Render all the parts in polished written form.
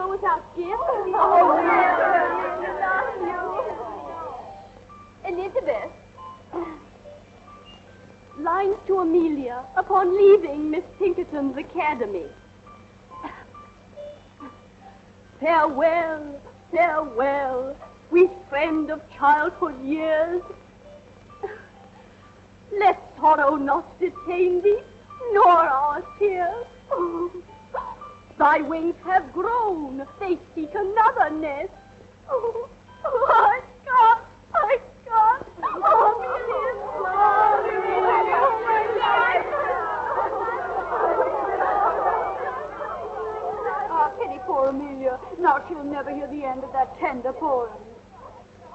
go without gifts? Oh, no, not you. Elizabeth. Lines to Amelia upon leaving Miss Pinkerton's academy. Farewell, farewell, sweet friend of childhood years. Let sorrow not detain thee, nor our tears. Thy wings have grown, they seek another nest. Oh, I can't. Oh, Pity poor Amelia. Now she'll never hear the end of that tender poem.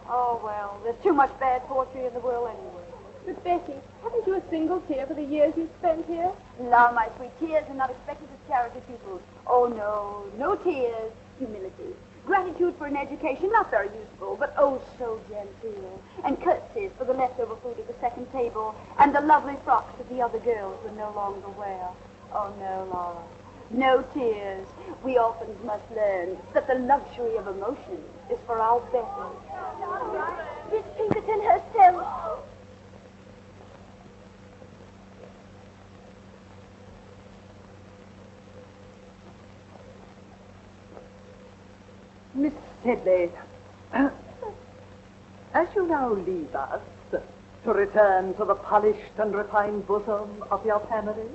Oh, well, there's too much bad poetry in the world anyway. But Becky, haven't you a single tear for the years you've spent here? No, my sweet, tears are not expected as charity pupils. Oh, no, no tears. Humility. Gratitude for an education, not very useful, but oh, so genteel. And curtsies for the leftover food at the second table, and the lovely frocks that the other girls would no longer wear. Oh, no, Laura. No tears. We orphans must learn that the luxury of emotion is for our better. Miss Pinkerton herself. Miss Sedley, as you now leave us to return to the polished and refined bosom of your family,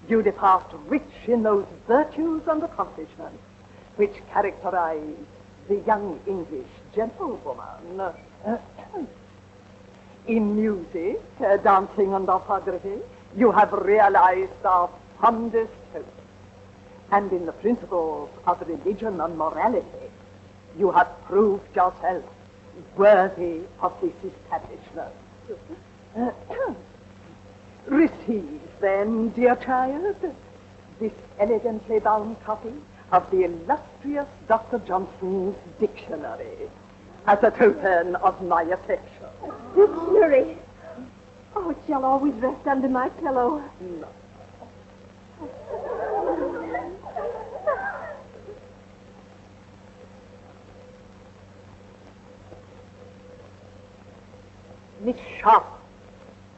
you depart rich in those virtues and accomplishments which characterize the young English gentlewoman. In music, dancing, and orthography, you have realized our fondest hopes. And in the principles of religion and morality, you have proved yourself worthy of this establishment. Receive, then, dear child, this elegantly bound copy of the illustrious Dr. Johnson's dictionary as a token of my affection. Dictionary? Oh, it shall always rest under my pillow. No. Miss Sharp,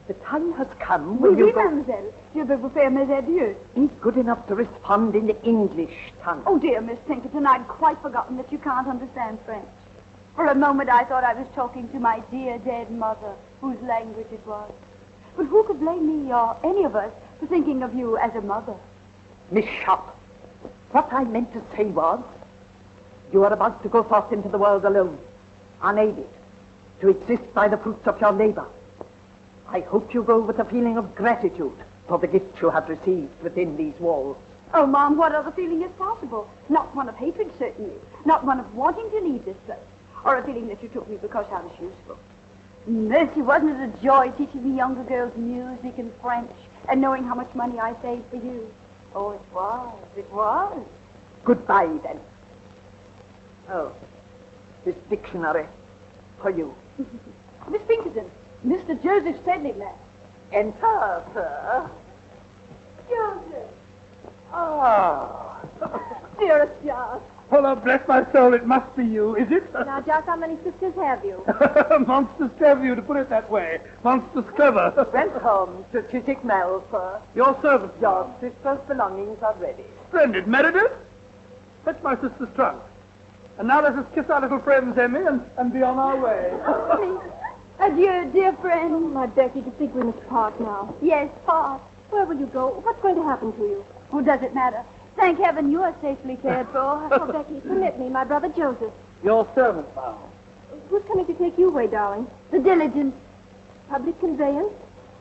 the time has come when you go... mademoiselle. Je veux vous faire mes adieux. Be good enough to respond in the English tongue. Oh, dear Miss Pinkerton, I'd quite forgotten that you can't understand French. For a moment, I thought I was talking to my dear dead mother, whose language it was. But who could blame me or any of us for thinking of you as a mother? Miss Sharp, what I meant to say was, you are about to go forth into the world alone, unaided, to exist by the fruits of your labor. I hope you go with a feeling of gratitude for the gift you have received within these walls. Oh, Mom, what other feeling is possible? Not one of hatred, certainly. Not one of wanting to leave this place. Or a feeling that you took me because I was useful. Mercy, wasn't it a joy teaching the younger girls music and French and knowing how much money I saved for you? Oh, it was. It was. Goodbye, then. Oh, this dictionary for you. Miss Pinkerton, Mr. Joseph Sedley, ma'am. Enter, sir. Joseph. Ah. Dearest Joss. Oh, bless my soul, it must be you, is it? Now, Joss, how many sisters have you? Monstrous clever of you to put it that way. Monstrous clever. Welcome to Chiswick Mill, sir. Your servant. Your sister's belongings are ready. Splendid. Meredith, fetch my sister's trunk. And now let us kiss our little friends, Emmy, and be on our way. Adieu, dear friend. My Becky, to think we must part now. Yes, part. Where will you go? What's going to happen to you? Who does it matter? Thank heaven you are safely cared for. Oh, Becky, permit me, my brother Joseph. Your servant, now. Who's coming to take you away, darling? The diligence. Public conveyance?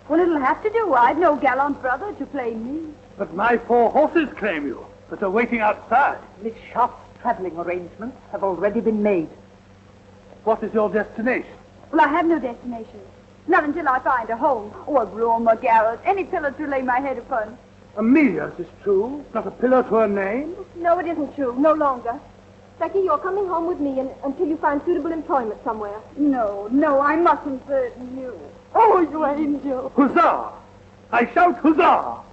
Well, it'll have to do. I've no gallant brother to claim me. But my 4 horses claim you, but are waiting outside. Miss Sharp's traveling arrangements have already been made. What is your destination? Well, I have no destination. Not until I find a home, or a room, a garret, any pillar to lay my head upon. Amelia's is true, not a pillar to her name. No, it isn't true. No longer. Becky, you're coming home with me until you find suitable employment somewhere. No, I mustn't burden you. Oh, you angel. Huzzah! I shout huzzah!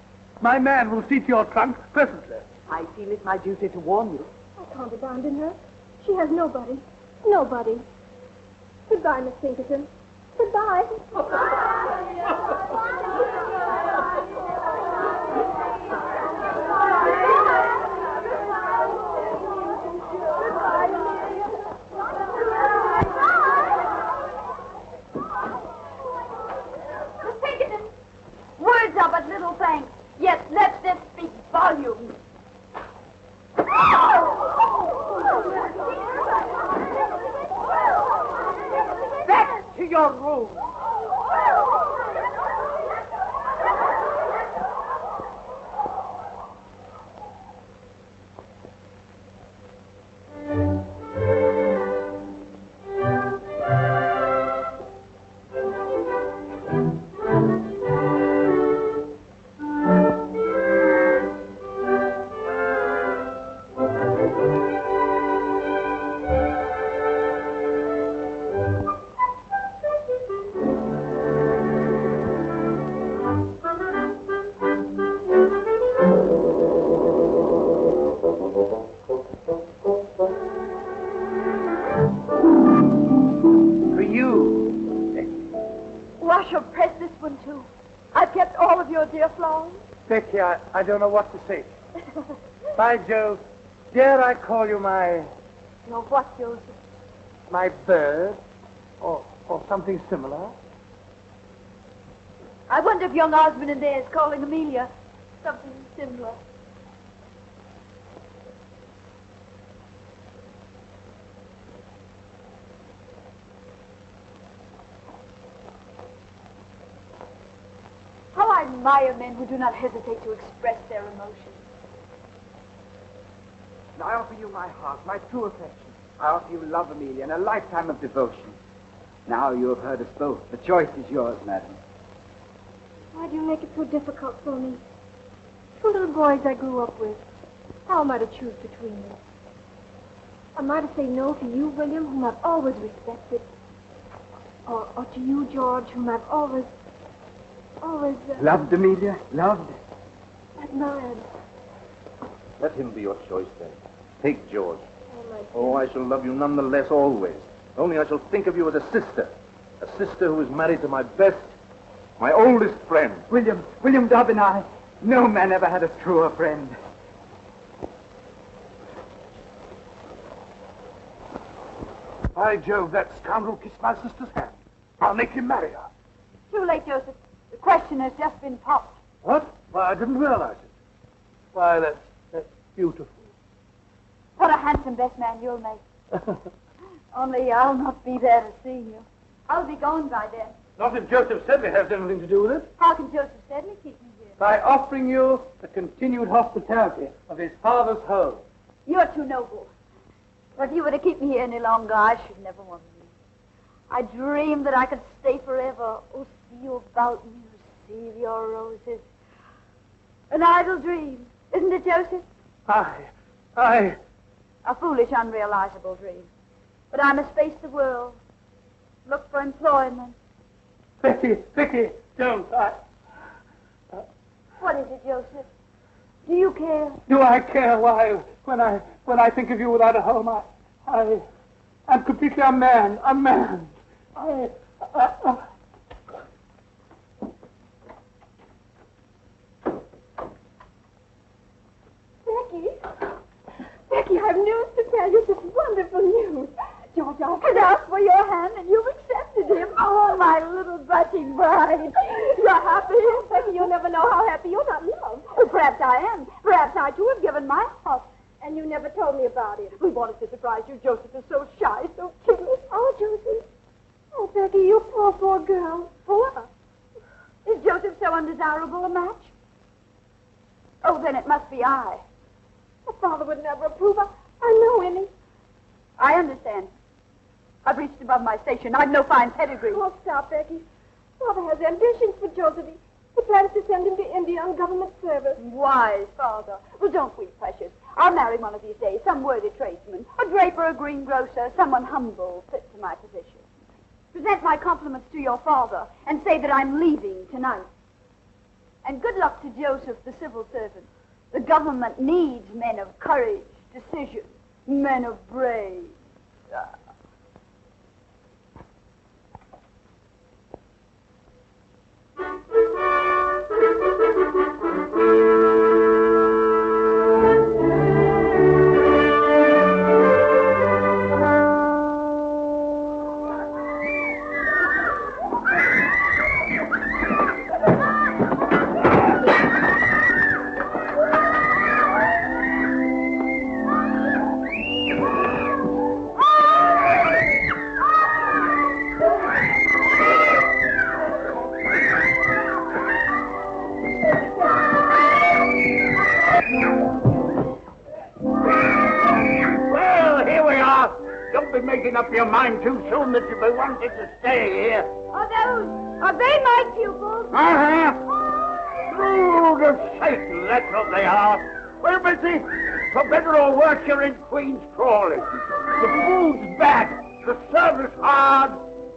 My man will see to your trunk presently. I feel it my duty to warn you. I can't abandon her. She has nobody. Nobody. Goodbye, Miss Pinkerton. Goodbye. Miss Pinkerton, words are but little thanks, yet let them speak volumes. Back to your room. Becky, I don't know what to say. By Jove, dare I call you my... Your what, Joseph? My bird? Or something similar? I wonder if young Osmond in there is calling Amelia something similar. How I admire men who do not hesitate to express their emotions. And I offer you my heart, my true affection. I offer you love, Amelia, and a lifetime of devotion. Now you have heard us both. The choice is yours, madam. Why do you make it so difficult for me? Two little boys I grew up with. How am I to choose between them? Am I to say no to you, William, whom I've always respected? Or to you, George, whom I've always... Loved, Amelia? Loved? admired. Let him be your choice, then. Take George. Oh, my dear. Oh, I shall love you none the less always. Only I shall think of you as a sister who is married to my best, my oldest friend. William Dobbin, no man ever had a truer friend. By Jove, that scoundrel kissed my sister's hand. I'll make him marry her. Too late, Joseph. The question has just been popped. What? Why, I didn't realize it. Why, that's beautiful. What a handsome best man you'll make. Only I'll not be there to see you. I'll be gone by then. Not if Joseph Sedley has anything to do with it. How can Joseph Sedley keep me here? By offering you the continued hospitality of his father's home. You're too noble. But if you were to keep me here any longer, I should never want to leave. I dreamed that I could stay forever. Oh, see you about me, receive your roses. An idle dream, isn't it, Joseph? I... A foolish, unrealizable dream. But I must face the world, look for employment. Becky, don't. What is it, Joseph? Do you care? Do I care? Why, when I think of you without a home, I'm completely unmanned. Becky, I have news to tell you. Such wonderful news. George Has asked for your hand and you've accepted him. Oh, my little blushing bride. You're happy? Becky, you'll never know how happy you're not loved. Well, perhaps I am. Perhaps I, too, have given my heart. And you never told me about it. We wanted to surprise you. Joseph is so shy, so timid. Oh, Josie. Oh, Becky, you poor girl. Poor? Is Joseph so undesirable a match? Oh, then it must be I. My father would never approve. I know him. I understand. I've reached above my station. I've no fine pedigree. Oh, stop, Becky. Father has ambitions for Joseph. He plans to send him to India on government service. Wise father. Well, don't weep, precious. I'll marry one of these days, some worthy tradesman, a draper, a greengrocer, someone humble, fit to my position. Present my compliments to your father and say that I'm leaving tonight. And good luck to Joseph, the civil servant. The government needs men of courage, decision, Men of brains. Making up your mind too soon that you'll be wanting to stay here. Are they my pupils? Brood of Satan, that's what they are. Well, Missy, for better or worse, you're in Queen's Crawley. The food's bad, the service hard,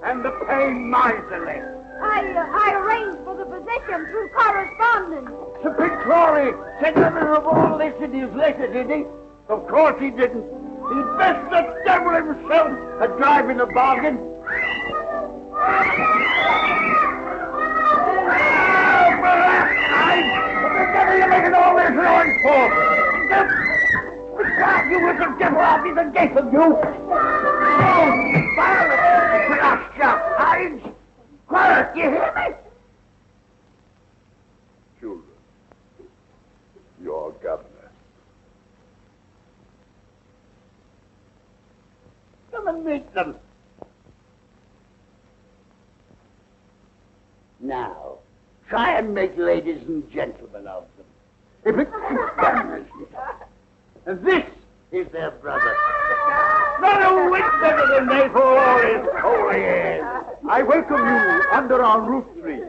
and the pay miserly. I arranged for the position through correspondence. Sir Pitt Crawley said nothing of all this in his letter, did he? Of course he didn't. He'd best the devil himself a drive in the bargain. Oh, what the devil are you making all this noise for? Stop, you little devil, I'll be the death of you. Oh, violent, crush your hides. Quiet, you hear me? Children, your governor. Come and meet them. Now, try and make ladies and gentlemen of them. If it's and this is their brother. Not a whit better than they for all his holy years. I welcome you under our roof tree.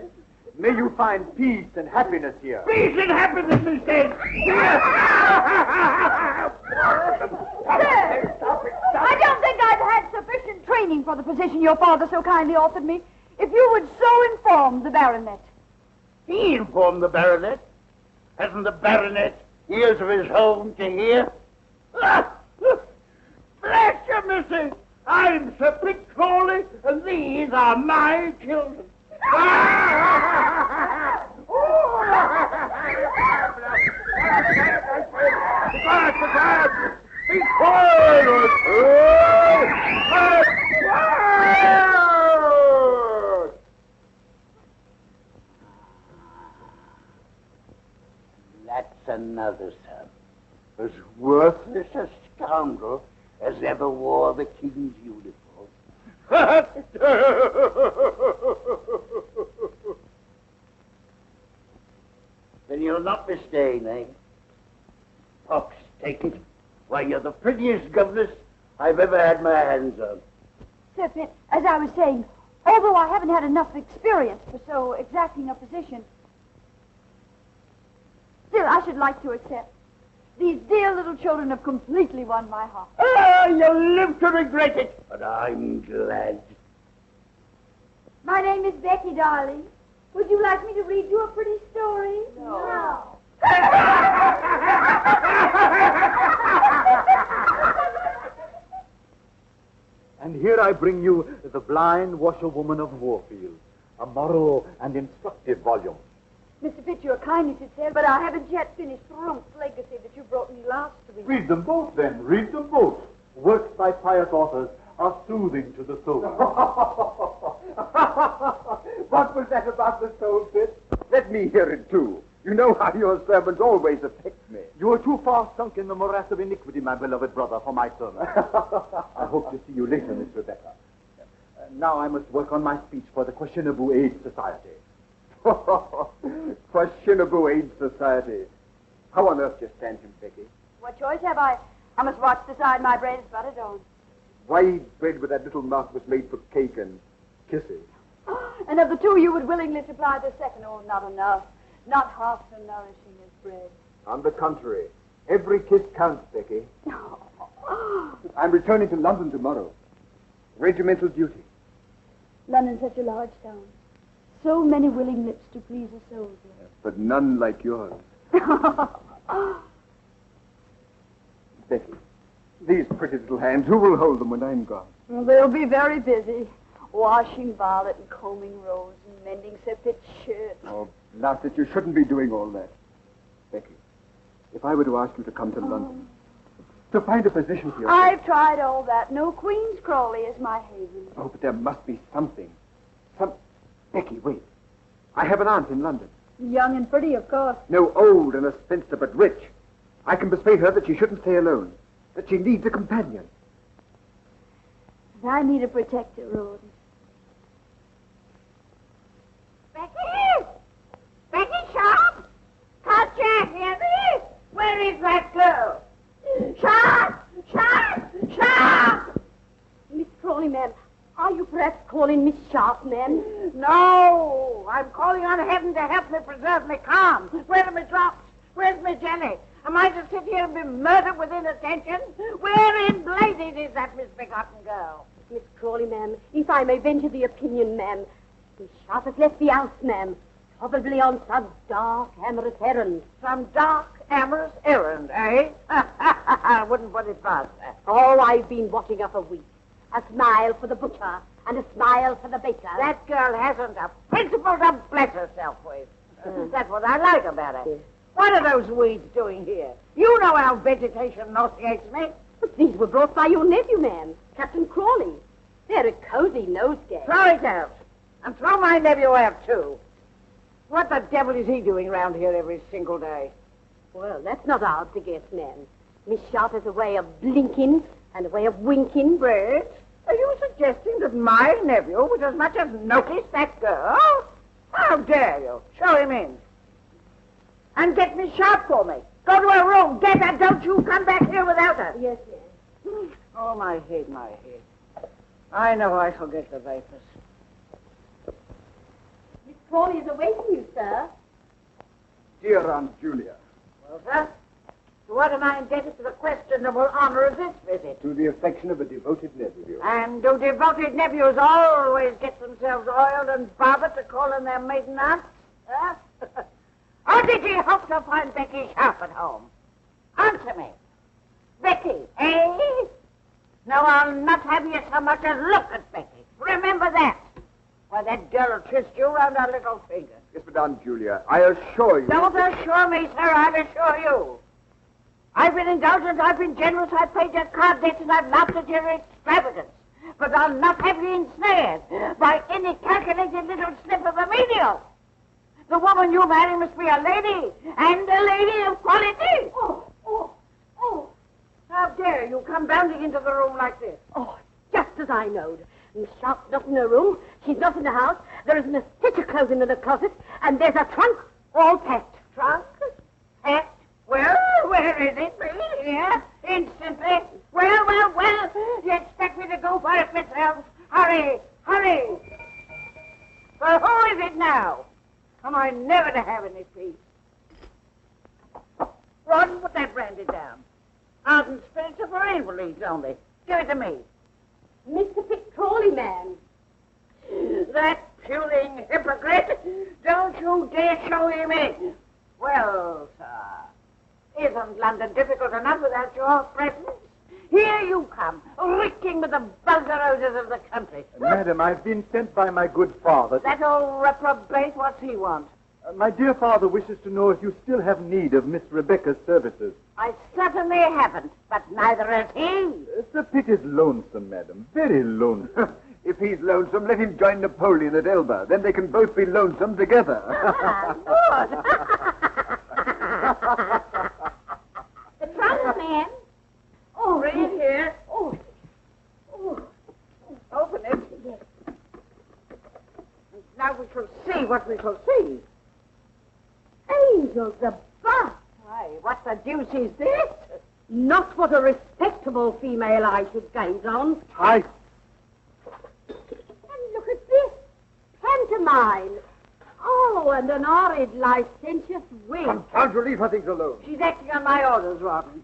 May you find peace and happiness here. Peace and happiness, he said. I don't think I've had sufficient training for the position your father so kindly offered me. If you would so inform the baronet. He informed the baronet. Hasn't the baronet ears of his own to hear? Bless you, missy. I'm Sir Pitt Crawley, and these are my children. Quiet! Be quiet! That's another son. As worthless a scoundrel as ever wore the king's uniform. Then you'll not be staying, eh? Pox, take it. Why, you're the prettiest governess I've ever had my hands on. Sir Pitt, as I was saying, although I haven't had enough experience for so exacting a position, still I should like to accept. These dear little children have completely won my heart. Ah, you'll live to regret it, but I'm glad. My name is Becky, darling. Would you like me to read you a pretty story? No. And here I bring you The Blind Washerwoman of Warfield, a moral and instructive volume. Mr. Pitt, you're kind, as it said, but I haven't yet finished Rump's legacy that you brought me last week. Read them both, then. Read them both. Works by pious authors are soothing to the soul. What was that about the soul, Pitt? Let me hear it, too. You know how your sermons always affect me. You are too far sunk in the morass of iniquity, my beloved brother, for my sermon. I hope to see you later, Miss Rebecca. Now I must work on my speech for the Questionable Aid Society. Questionable Aid Society. How on earth do you stand him, Becky? What choice have I? I must watch the side my bread is buttered on. White bread with that little mouth was made for cake and kisses. And of the two, you would willingly supply the second. Oh, not enough. Not half so nourishing as bread. On the contrary, every kiss counts, Becky. I'm returning to London tomorrow. Regimental duty. London's such a large town. So many willing lips to please a soldier. But none like yours. Becky, These pretty little hands, who will hold them when I'm gone? Well, they'll be very busy. Washing Violet and combing Rose and mending Sepet's shirt. Oh, Blasted, you shouldn't be doing all that. Becky, if I were to ask you to come to London, to find a position for yourself... I've tried all that. No Queen's Crawley is my haven. Oh, but there must be something. Becky, wait. I have an aunt in London. Young and pretty, of course. No, old and a spinster, but rich. I can persuade her that she shouldn't stay alone, that she needs a companion. I need a protector, Rose. Becky! Becky Sharp! Can't you hear me? Where is that girl? Sharp! Sharp! Sharp! Miss Crawley, ma'am, are you perhaps calling Miss Sharp, ma'am? No! I'm calling on heaven to help me preserve me calm. Where are my drops? Where's my jelly? Am I to sit here and be murdered with inattention? Where in blazes is that misbegotten girl? Miss Crawley, ma'am, if I may venture the opinion, ma'am, Miss Sharp has left the house, ma'am, probably on some dark, amorous errand. Some dark, amorous errand, eh? I wouldn't put it past her. Oh, I've been watching her for weeks. A smile for the butcher and a smile for the baker. That girl hasn't a principle to bless herself with. That's what I like about her. What are those weeds doing here? You know how vegetation nauseates me. But these were brought by your nephew, ma'am, Captain Crawley. They're a cozy nosegay. Throw it out. And throw my nephew out, too. What the devil is he doing round here every single day? Well, that's not hard to guess, ma'am. Miss Sharp has a way of blinking and a way of winking. Brett, are you suggesting that my nephew would as much as notice that girl? How dare you? Show him in. And get Miss Sharp for me. Go to her room. Get her. Don't you come back here without her. Yes, ma'am. Oh, my head, my head. I know I shall get the vapors. Miss Crawley is awaiting you, sir. Dear Aunt Julia. Well, sir, to what am I indebted for the questionable honor of this visit? To the affection of a devoted nephew. And do devoted nephews always get themselves oiled and barbered to call in their maiden aunts? Huh? Or did you hope to find Becky Sharp at home? Answer me. Becky, eh? No, I'll not have you so much as look at Becky. Remember that. Why, that girl will twist you round her little finger. Yes, but Aunt Julia, I assure you... Don't assure me, sir. I'll assure you. I've been indulgent, I've been generous, I've paid your card debts, and I've laughed at your extravagance. But I'll not have you ensnared by any calculated little slip of a menial. The woman you marry must be a lady, and a lady of quality. Oh. How dare you come bounding into the room like this? Oh, just as I knowed. Miss Sharp's not in her room. She's not in the house. There isn't a stitch of clothing in the closet. And there's a trunk all packed. Trunk? Packed? Well, where is it? Here? Instantly? Well. You expect me to go for it myself? Hurry. Well, who is it now? Am I never to have any peace? Ron, put that brandy down. Ardent spirits are for invalids only. Give it to me. Mr. Pitt Crawley, ma'am. That puling hypocrite! Don't you dare show him in. Well, sir, isn't London difficult enough without your presence? Here you come, reeking with the vulgar odors of the country. Madam, I've been sent by my good father. That old reprobate, what's he want? My dear father wishes to know if you still have need of Miss Rebecca's services. I certainly haven't, but neither has he. Sir Pitt is lonesome, madam. Very lonesome. If he's lonesome, let him join Napoleon at Elba. Then they can both be lonesome together. Good. The trunk, ma'am. Oh, right here. Oh. Open it. Yes. Now we shall see what we shall see. Angels above. Why, what the deuce is this? Not what a respectable female I should gaze on. Hi. And look at this. Pantomime. Oh, and an horrid, licentious wig. Can't you leave her things alone? She's acting on my orders, Rawdon.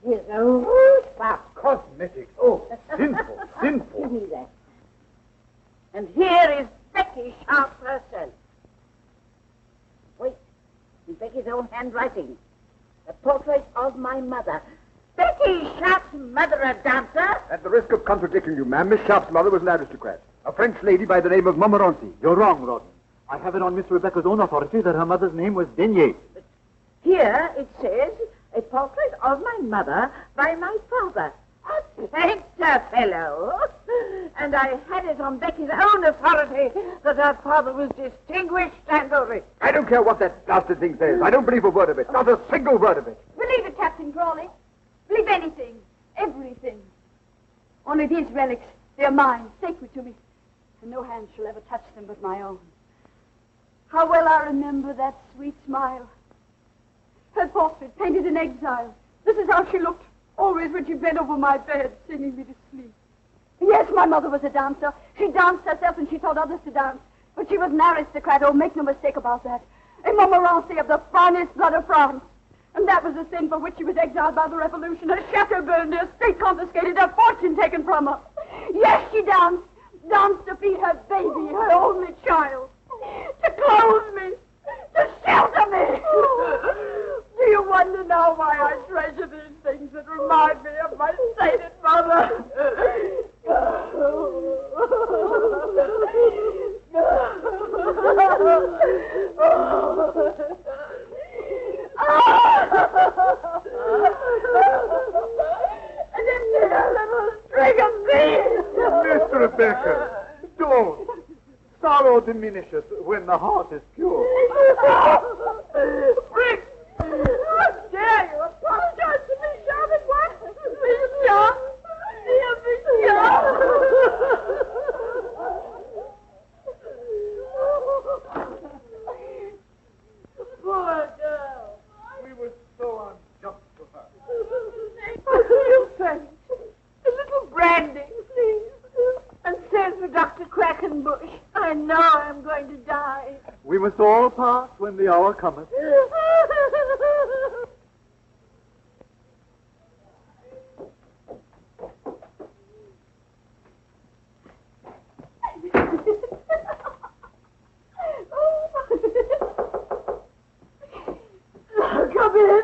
Here's a rude spot. Cosmetics. Oh, sinful. Give me that. And here is Becky Sharp herself. Wait, in Becky's own handwriting. A portrait of my mother. Betty Sharp's mother a dancer? At the risk of contradicting you, ma'am, Miss Sharp's mother was an aristocrat. A French lady by the name of Montmorency. You're wrong, Rawdon. I have it on Miss Rebecca's own authority that her mother's name was Denier. Here it says, a portrait of my mother by my father. A painter fellow. And I had it on Becky's own authority that her father was distinguished and rich. I don't care what that bastard thing says. I don't believe a word of it. Not a single word of it. Believe it, Captain Crawley. Believe anything. Everything. Only these relics, they're mine, sacred to me. And no hand shall ever touch them but my own. How well I remember that sweet smile. Her portrait, painted in exile. This is how she looked, always when she bent over my bed, singing me to sleep. Yes, my mother was a dancer. She danced herself and she taught others to dance. But she was an aristocrat, oh, make no mistake about that. A Montmorency of the finest blood of France. And that was the sin for which she was exiled by the revolution. Her chateau burned, her estate confiscated, her fortune taken from her. Yes, she danced. Danced to feed her baby, her only child. To clothe me. To shelter me. Do you wonder now why I treasure these things that remind me of my sainted mother? And then a little string of beads. Miss Rebecca, don't. Sorrow diminishes when the heart is pure. Rick! How dare you apologize to me, Sharp, at once? Miss Sharp! Dear Miss Sharp! Poor girl. We were so unjust to her. I feel faint. A little brandy, please. And says the Dr. Quackenbush, I know I'm going to die. We must all part when the hour cometh. Come in.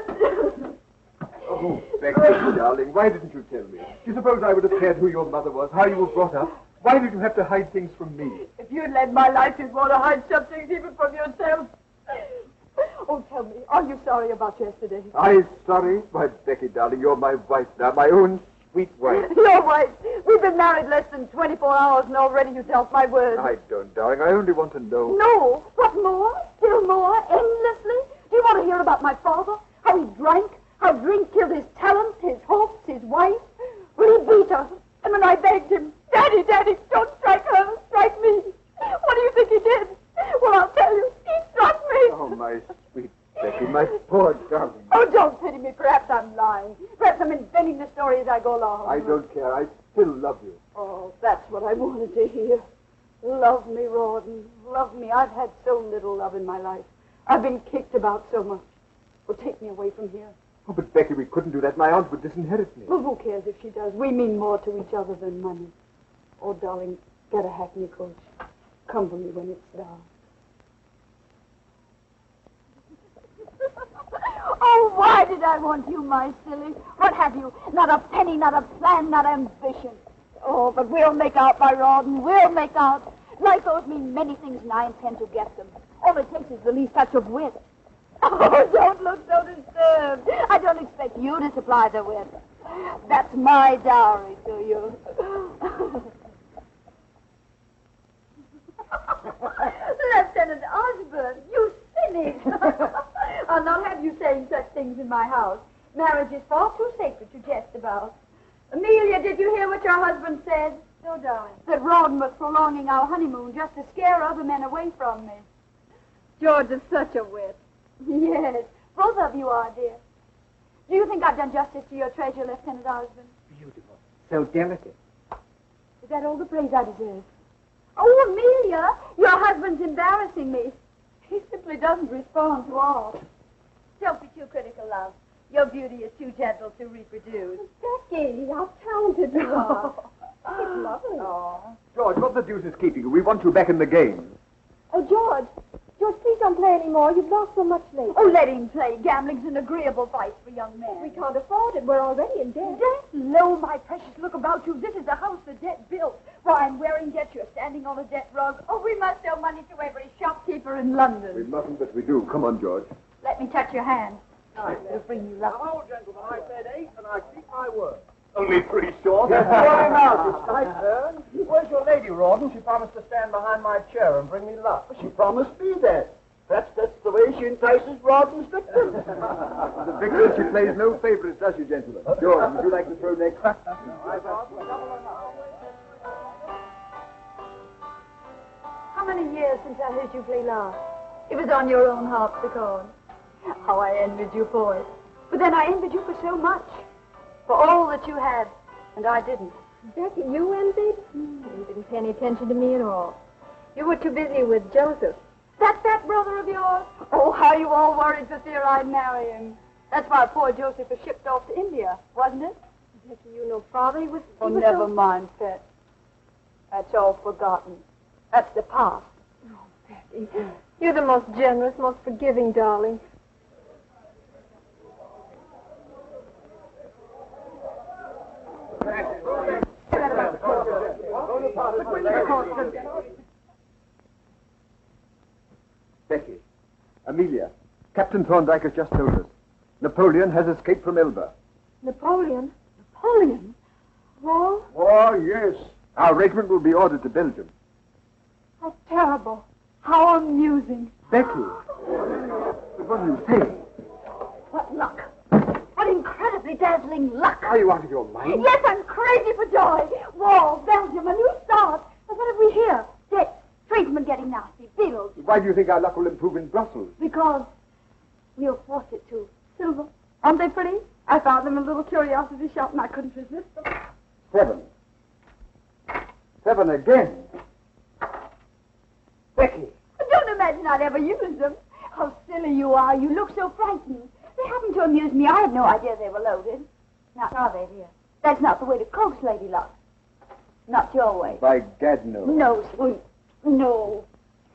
Oh, Becky, darling, why didn't you tell me? Do you suppose I would have cared who your mother was, how you were brought up? Why did you have to hide things from me? If you'd led my life, you'd want to hide some things even from yourself. Oh, tell me, are you sorry about yesterday? I sorry? Why, Becky, darling, you're my wife now, my own sweet wife. Your wife. We've been married less than 24 hours, and already you doubt my word. I don't, darling. I only want to know. No. What more? Still more? Endlessly? Do you want to hear about my father? How he drank? How drink killed his talents, his hopes, his wife? Well, he beat her. And when I begged him, Daddy, Daddy, don't strike her, strike me. What do you think he did? Well, I'll tell you. He struck me. Oh, my sweet Becky, my poor darling. Oh, don't pity me. Perhaps I'm lying. Perhaps I'm inventing the story as I go along. I don't care. I still love you. Oh, that's what I wanted to hear. Love me, Rawdon. Love me. I've had so little love in my life. I've been kicked about so much. Well, take me away from here. Oh, but Becky, we couldn't do that. My aunt would disinherit me. Well, who cares if she does? We mean more to each other than money. Oh, darling, get a hackney coach. Come for me when it's dark. Oh, why did I want you, my silly? What have you? Not a penny, not a plan, not ambition. Oh, but we'll make out, my Rawdon. We'll make out. Life owes me many things, and I intend to get them. All it takes is the least touch of wit. Oh, don't look so disturbed. I don't expect you to supply the wit. That's my dowry to you. Lieutenant Osborne, you cynic. I'll not have you saying such things in my house. Marriage is far too sacred to jest about. Amelia, did you hear what your husband said? No, darling. That Rawdon was prolonging our honeymoon just to scare other men away from me. George is such a wit. Yes, both of you are, dear. Do you think I've done justice to your treasure, Lieutenant Osborne? Beautiful. So delicate. Is that all the praise I deserve? Oh, Amelia, your husband's embarrassing me. He simply doesn't respond to all. Don't be too critical, love. Your beauty is too gentle to reproduce. Becky, how talented you are. It's lovely. George, what the deuce is keeping you? We want you back in the game. Oh, George, George, please don't play anymore. You've lost so much lately. Oh, let him play. Gambling's an agreeable vice for young men. We can't afford it. We're already in debt. Debt? Lo, my precious, look about you. This is the house the debt built. Why, I'm wearing debt. You're standing on a debt rug. Oh, we must owe money to every shopkeeper in London. We mustn't, but we do. Come on, George. Let me touch your hand. It'll bring you luck. Hello, gentlemen. I said 8, and I keep my word. Only 3 short. Yes, going out. It's my turn. Where's your lady, Rawdon? She promised to stand behind my chair and bring me luck. She promised me that. Perhaps that's the way she entices Rawdon's victims. The victor, she plays no favorites, does she, gentlemen? George, would you like to throw next? How many years since I heard you play last? It was on your own harpsichord. How I envied you for it. But then I envied you for so much. For all that you had, and I didn't. Becky, you envied? You didn't pay any attention to me at all. You were too busy with Joseph. That fat brother of yours? Oh, how you all worried for fear I'd marry him. That's why poor Joseph was shipped off to India, wasn't it? Becky, you know, Father, he was Never mind, pet. That's all forgotten. That's the past. Oh, Becky, you're the most generous, most forgiving, darling. Becky, Amelia, Captain Thorndyke has just told us. Napoleon has escaped from Elba. Napoleon? Napoleon? War? Oh, yes. Our regiment will be ordered to Belgium. How terrible. How amusing. Becky, what do you say? What luck. What incredibly dazzling luck. Are you out of your mind? Yes, I'm crazy for joy. War, Belgium, a new start. But what have we here? Debt, tradesmen getting nasty, bills. Why do you think our luck will improve in Brussels? Because we'll force it to. Silver. Aren't they pretty? I found them in a little curiosity shop and I couldn't resist them. 7. 7 again. Becky. Don't imagine I'd ever use them. How silly you are. You look so frightened. They happened to amuse me. I had no idea they were loaded. Not are they, dear? That's not the way to coax Lady Luck. Not your way. By gad, no. No, sweet. No.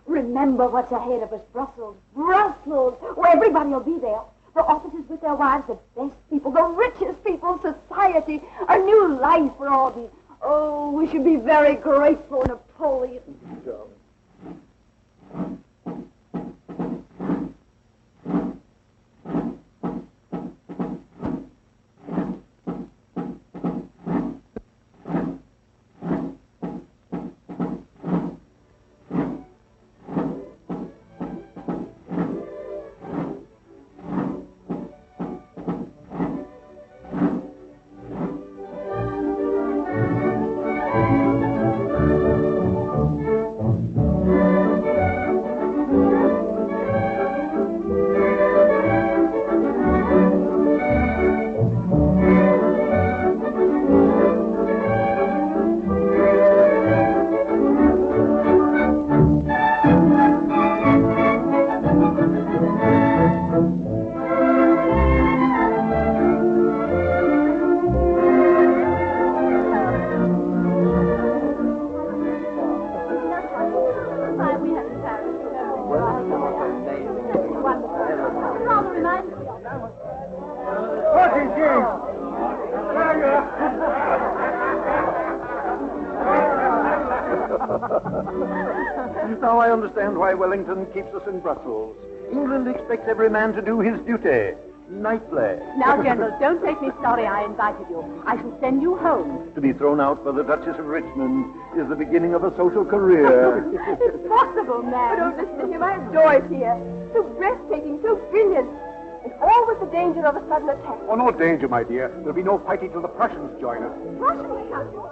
Remember what's ahead of us, Brussels. Brussels, where everybody will be there. The officers with their wives, the best people, the richest people in society. A new life for all. Oh, we should be very grateful, Napoleon. Now I understand why Wellington keeps us in Brussels. England expects every man to do his duty. Nightly. Now, General, don't make me sorry I invited you. I shall send you home. To be thrown out by the Duchess of Richmond is the beginning of a social career. It's possible, man. Don't listen to him. I adore it here. So breathtaking, so brilliant. And all with the danger of a sudden attack. Oh, no danger, my dear. There'll be no fighting till the Prussians join us. Russians can't do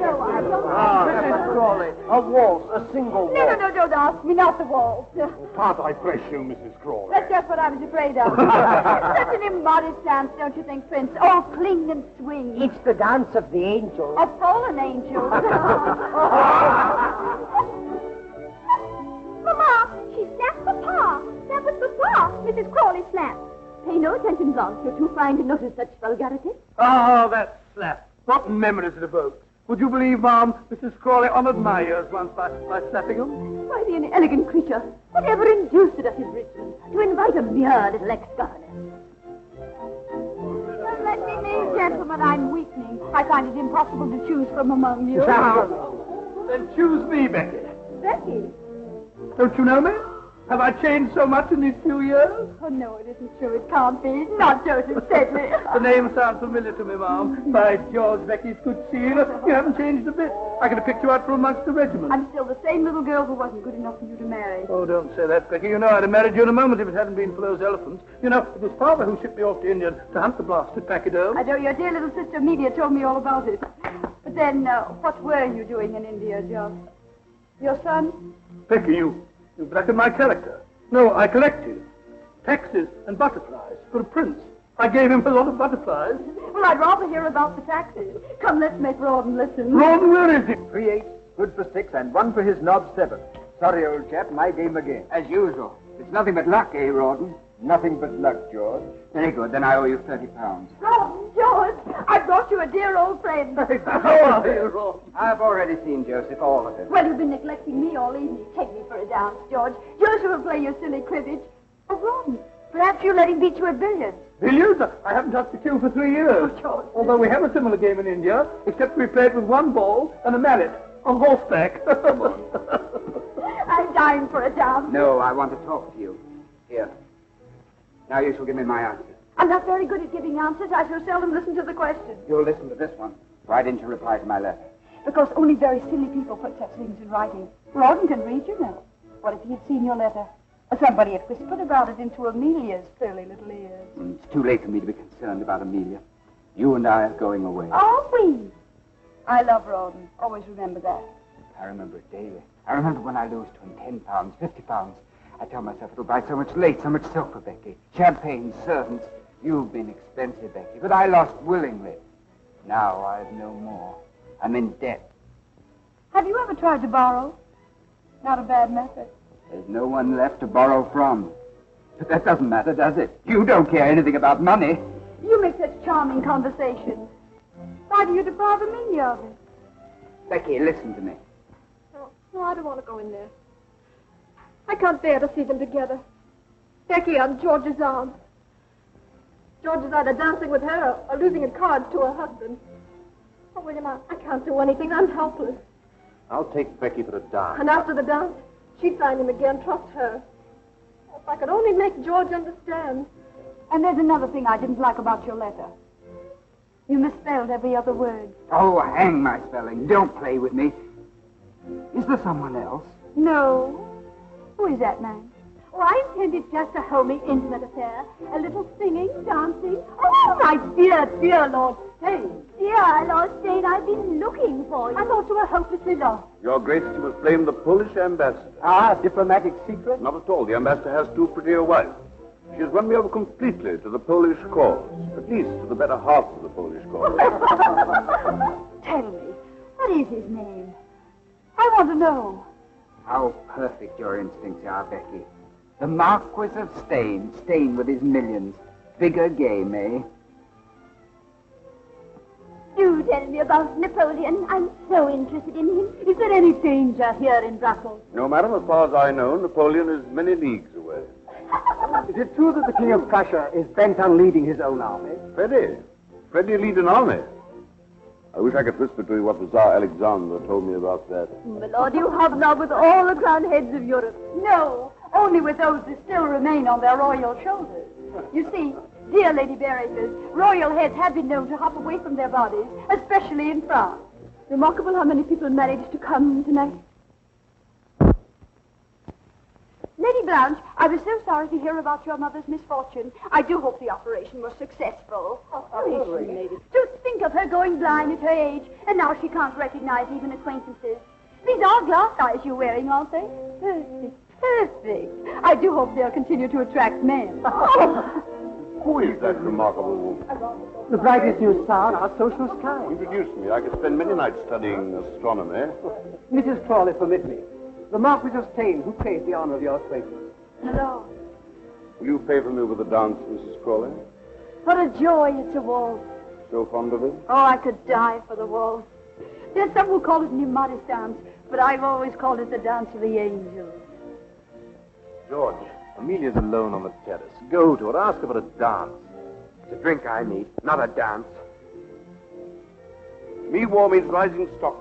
No, I don't. Mrs. Crawley, a waltz, a single waltz. No, don't ask me, not the waltz. Can't I press you, Mrs. Crawley? That's just what I was afraid of. Such an immodest dance, don't you think, Prince? Oh, cling and swing. It's the dance of the angels. Of fallen angels. Mama, she slapped Papa. That was Papa, Mrs. Crawley slapped. Pay no attention, Blanche. You're too fine to notice such vulgarity. Oh, that slap. What memories it evokes. Would you believe, Ma'am, Mrs. Crawley honored my ears once by snapping them? Why, the inelegant creature. Whatever induced it at his Richmond to invite a mere little ex-governess? Well, let me be, gentlemen, I'm weakening. I find it impossible to choose from among you. Then choose me, Becky. Becky? Don't you know me? Have I changed so much in these few years? Oh, no, it isn't true. It can't be. Not Joseph Sedley. The name sounds familiar to me, Ma'am. By George, Becky, it's good to see you. You haven't changed a bit. I could have picked you out from amongst the regiment. I'm still the same little girl who wasn't good enough for you to marry. Oh, don't say that, Becky. You know I'd have married you in a moment if it hadn't been for those elephants. You know, it was Father who shipped me off to India to hunt the blasted pachyderm. I know your dear little sister Amelia told me all about it. But then, what were you doing in India, John? Your son? Becky, you blackened my character. No, I collected taxes and butterflies for a prince. I gave him a lot of butterflies. Well, I'd rather hear about the taxes. Come, let's make Rawdon listen. Rawdon, where is he? 3-8, good for 6, and 1 for his knob 7. Sorry, old chap, my game again. As usual. It's nothing but luck, eh, Rawdon? Nothing but luck, George. Very good, then I owe you £30. Rawdon, George, I brought you a dear old friend. How are you, Rawdon? I've already seen Joseph, all of it. Well, you've been neglecting me all evening. Take me for a dance, George. Joseph will play your silly cribbage. Oh, Rawdon, perhaps you'll let him beat you at billiards. Billiards? I haven't touched the cue for 3 years. Oh, George. Although we have a similar game in India, except we play it with one ball and a mallet on horseback. I'm dying for a dance. No, I want to talk to you. Here. Now you shall give me my answer. I'm not very good at giving answers. I shall seldom listen to the questions. You'll listen to this one. Why didn't you reply to my letter? Because only very silly people put such things in writing. Rawdon can read, you know. What if he had seen your letter? Or somebody had whispered about it into Amelia's silly little ears. It's too late for me to be concerned about Amelia. You and I are going away. Are we? I love Rawdon. Always remember that. I remember it daily. I remember when I lose to him £10, £50. I tell myself it'll buy so much lace, so much silk for Becky. Champagne, servants. You've been expensive, Becky, but I lost willingly. Now I've no more. I'm in debt. Have you ever tried to borrow? Not a bad method. There's no one left to borrow from. But that doesn't matter, does it? You don't care anything about money. You make such charming conversation. Why do you deprive Amelia of it? Becky, listen to me. No, I don't want to go in there. I can't bear to see them together. Becky on George's arm. George is either dancing with her or losing at cards to her husband. Oh, William, I can't do anything. I'm helpless. I'll take Becky for a dance. And after the dance, she'd find him again. Trust her. If I could only make George understand. And there's another thing I didn't like about your letter. You misspelled every other word. Oh, hang my spelling. Don't play with me. Is there someone else? No. Who is that man? Oh, I intended just a homely, intimate affair. A little singing, dancing. Oh, my dear, dear Lord Stane. Dear Lord Stane, I've been looking for you. I thought you were hopelessly lost. Your Grace, you must blame the Polish ambassador. Ah, diplomatic secret? Not at all. The ambassador has too pretty a wife. She has run me over completely to the Polish cause. At least to the better half of the Polish cause. Tell me, what is his name? I want to know. How perfect your instincts are, Becky. The Marquis of Stane. Stane with his millions. Bigger game, eh? Do tell me about Napoleon. I'm so interested in him. Is there any danger here in Brussels? No, madam, as far as I know, Napoleon is many leagues away. Is it true that the King of Prussia is bent on leading his own army? Freddie lead an army. I wish I could whisper to you what the Tsar Alexander told me about that. My lord, you hobnob with all the crowned heads of Europe. No, only with those that still remain on their royal shoulders. You see, dear Lady Barrington, royal heads have been known to hop away from their bodies, especially in France. Remarkable how many people managed to come tonight. Lady Blanche, I was so sorry to hear about your mother's misfortune. I do hope the operation was successful. Operation, lady. To think of her going blind at her age, and now she can't recognize even acquaintances. These are glass eyes you're wearing, aren't they? Perfect, perfect. I do hope they'll continue to attract men. Who is that remarkable woman? The brightest new star in our social sky. Introduce me. I could spend many nights studying astronomy. Mrs. Crawley, permit me. The Marquis of Stane, who craves the honor of your acquaintance. Hello. Will you favor me with a dance, Mrs. Crawley? What a joy it's a waltz. So fond of it? Oh, I could die for the waltz. There's some who call it an immodest dance, but I've always called it the dance of the angels. George, Amelia's alone on the terrace. Go to her, ask her for a dance. It's a drink I need, not a dance. Me war means rising stock.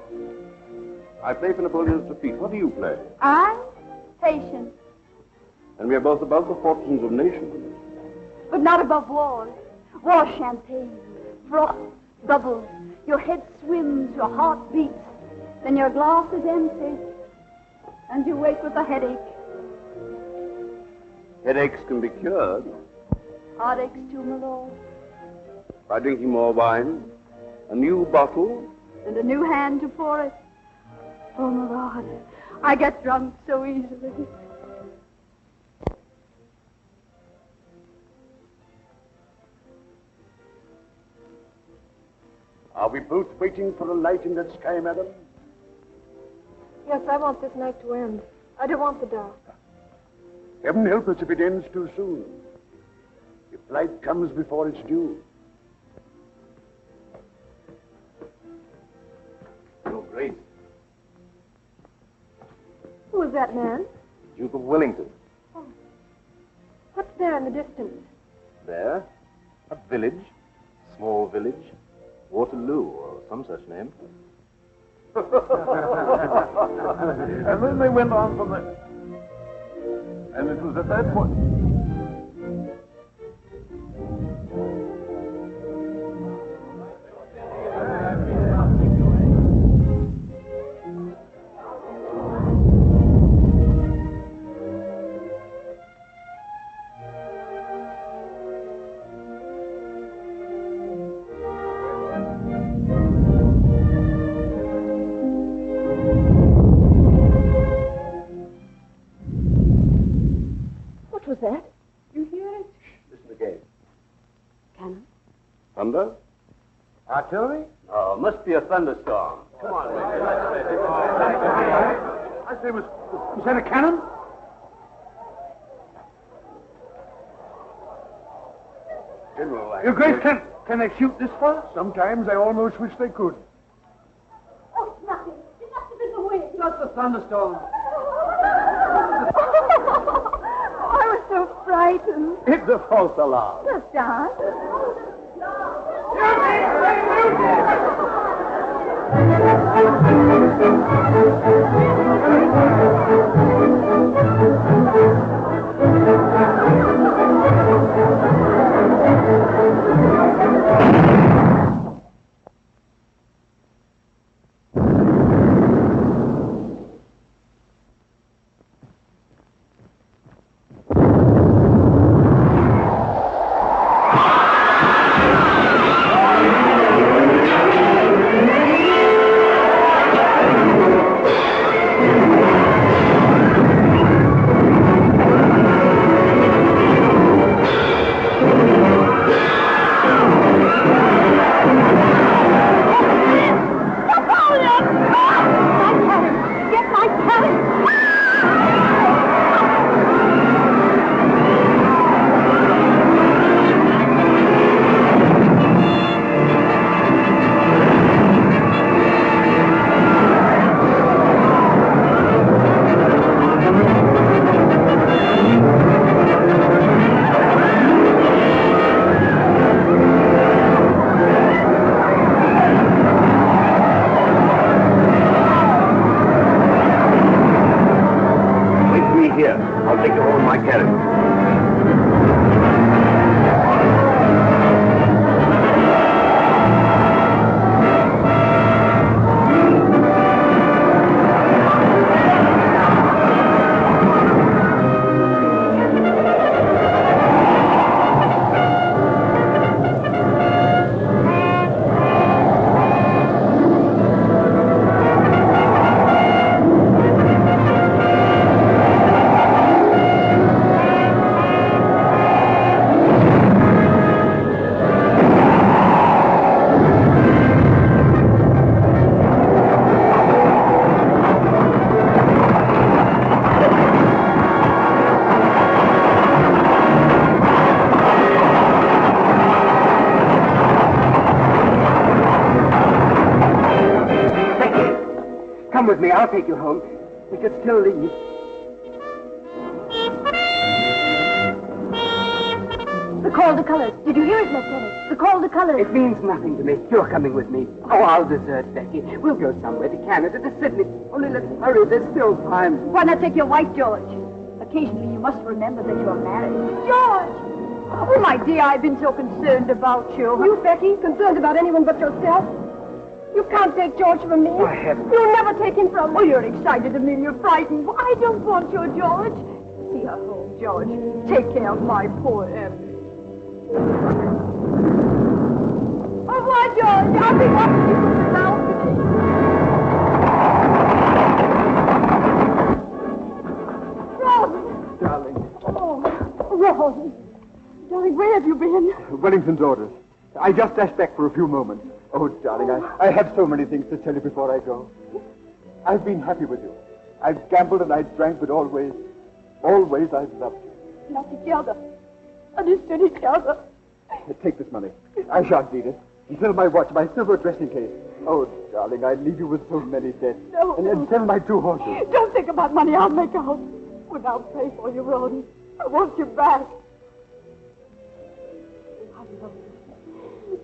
I play for Napoleon's defeat. What do you play? I? Patience. And we are both above the fortunes of nations. But not above war. War champagne, froth, bubbles. Your head swims, your heart beats. Then your glass is empty. And you wake with a headache. Headaches can be cured Heartaches too, my lord. by drinking more wine, a new bottle. And a new hand to pour it. Oh, my Lord, I get drunk so easily. Are we both waiting for a light in that sky, madam? Yes, I want this night to end. I don't want the dark. Heaven help us if it ends too soon. If light comes before it's due. Your Grace, Who is that man? Duke of Wellington. What's there in the distance? There, a village, small village, Waterloo, or some such name. And then they went on from there. And it was at that point. What was that? You hear it? Listen again. Cannon? Thunder? Artillery? Oh, must be a thunderstorm. Come on, I say, was that a cannon? General, Your Grace, can they shoot this far? Sometimes I almost wish they could. Oh, it's nothing. It must have been the wind. Not the thunderstorm. I was so frightened. It's a false alarm. Just dance. with me. I'll take you home. We could still leave. The call to colors. Did you hear it, Lieutenant? The call to colors. It means nothing to me. You're coming with me. Oh, I'll desert Becky. We'll go somewhere, to Canada, to Sydney. Only let's hurry. There's still time. Why not take your wife, George? Occasionally, you must remember that you're married. George! Oh, my dear, I've been so concerned about you. You, Becky, concerned about anyone but yourself? You can't take George from me. I haven't. You'll never take him from me. Oh, you're excited, Amelia, frightened. I don't want you, George. See her home, George. Take care of my poor Emily. Au revoir, George. I'll be watching you from the balcony. Ron! Darling. Oh, Ron. Darling, where have you been? Wellington's orders. I just dashed back for a few moments. Oh, darling, I have so many things to tell you before I go. I've been happy with you. I've gambled and I've drank, but always I've loved you. Loved each other. Understood each other. Take this money. I shan't need it. Fill my watch, my silver dressing case. Oh, darling, I leave you with so many debts. No. And sell my 2 horses. Don't think about money. I'll make out. But I'll pay for you, Ron. I want you back.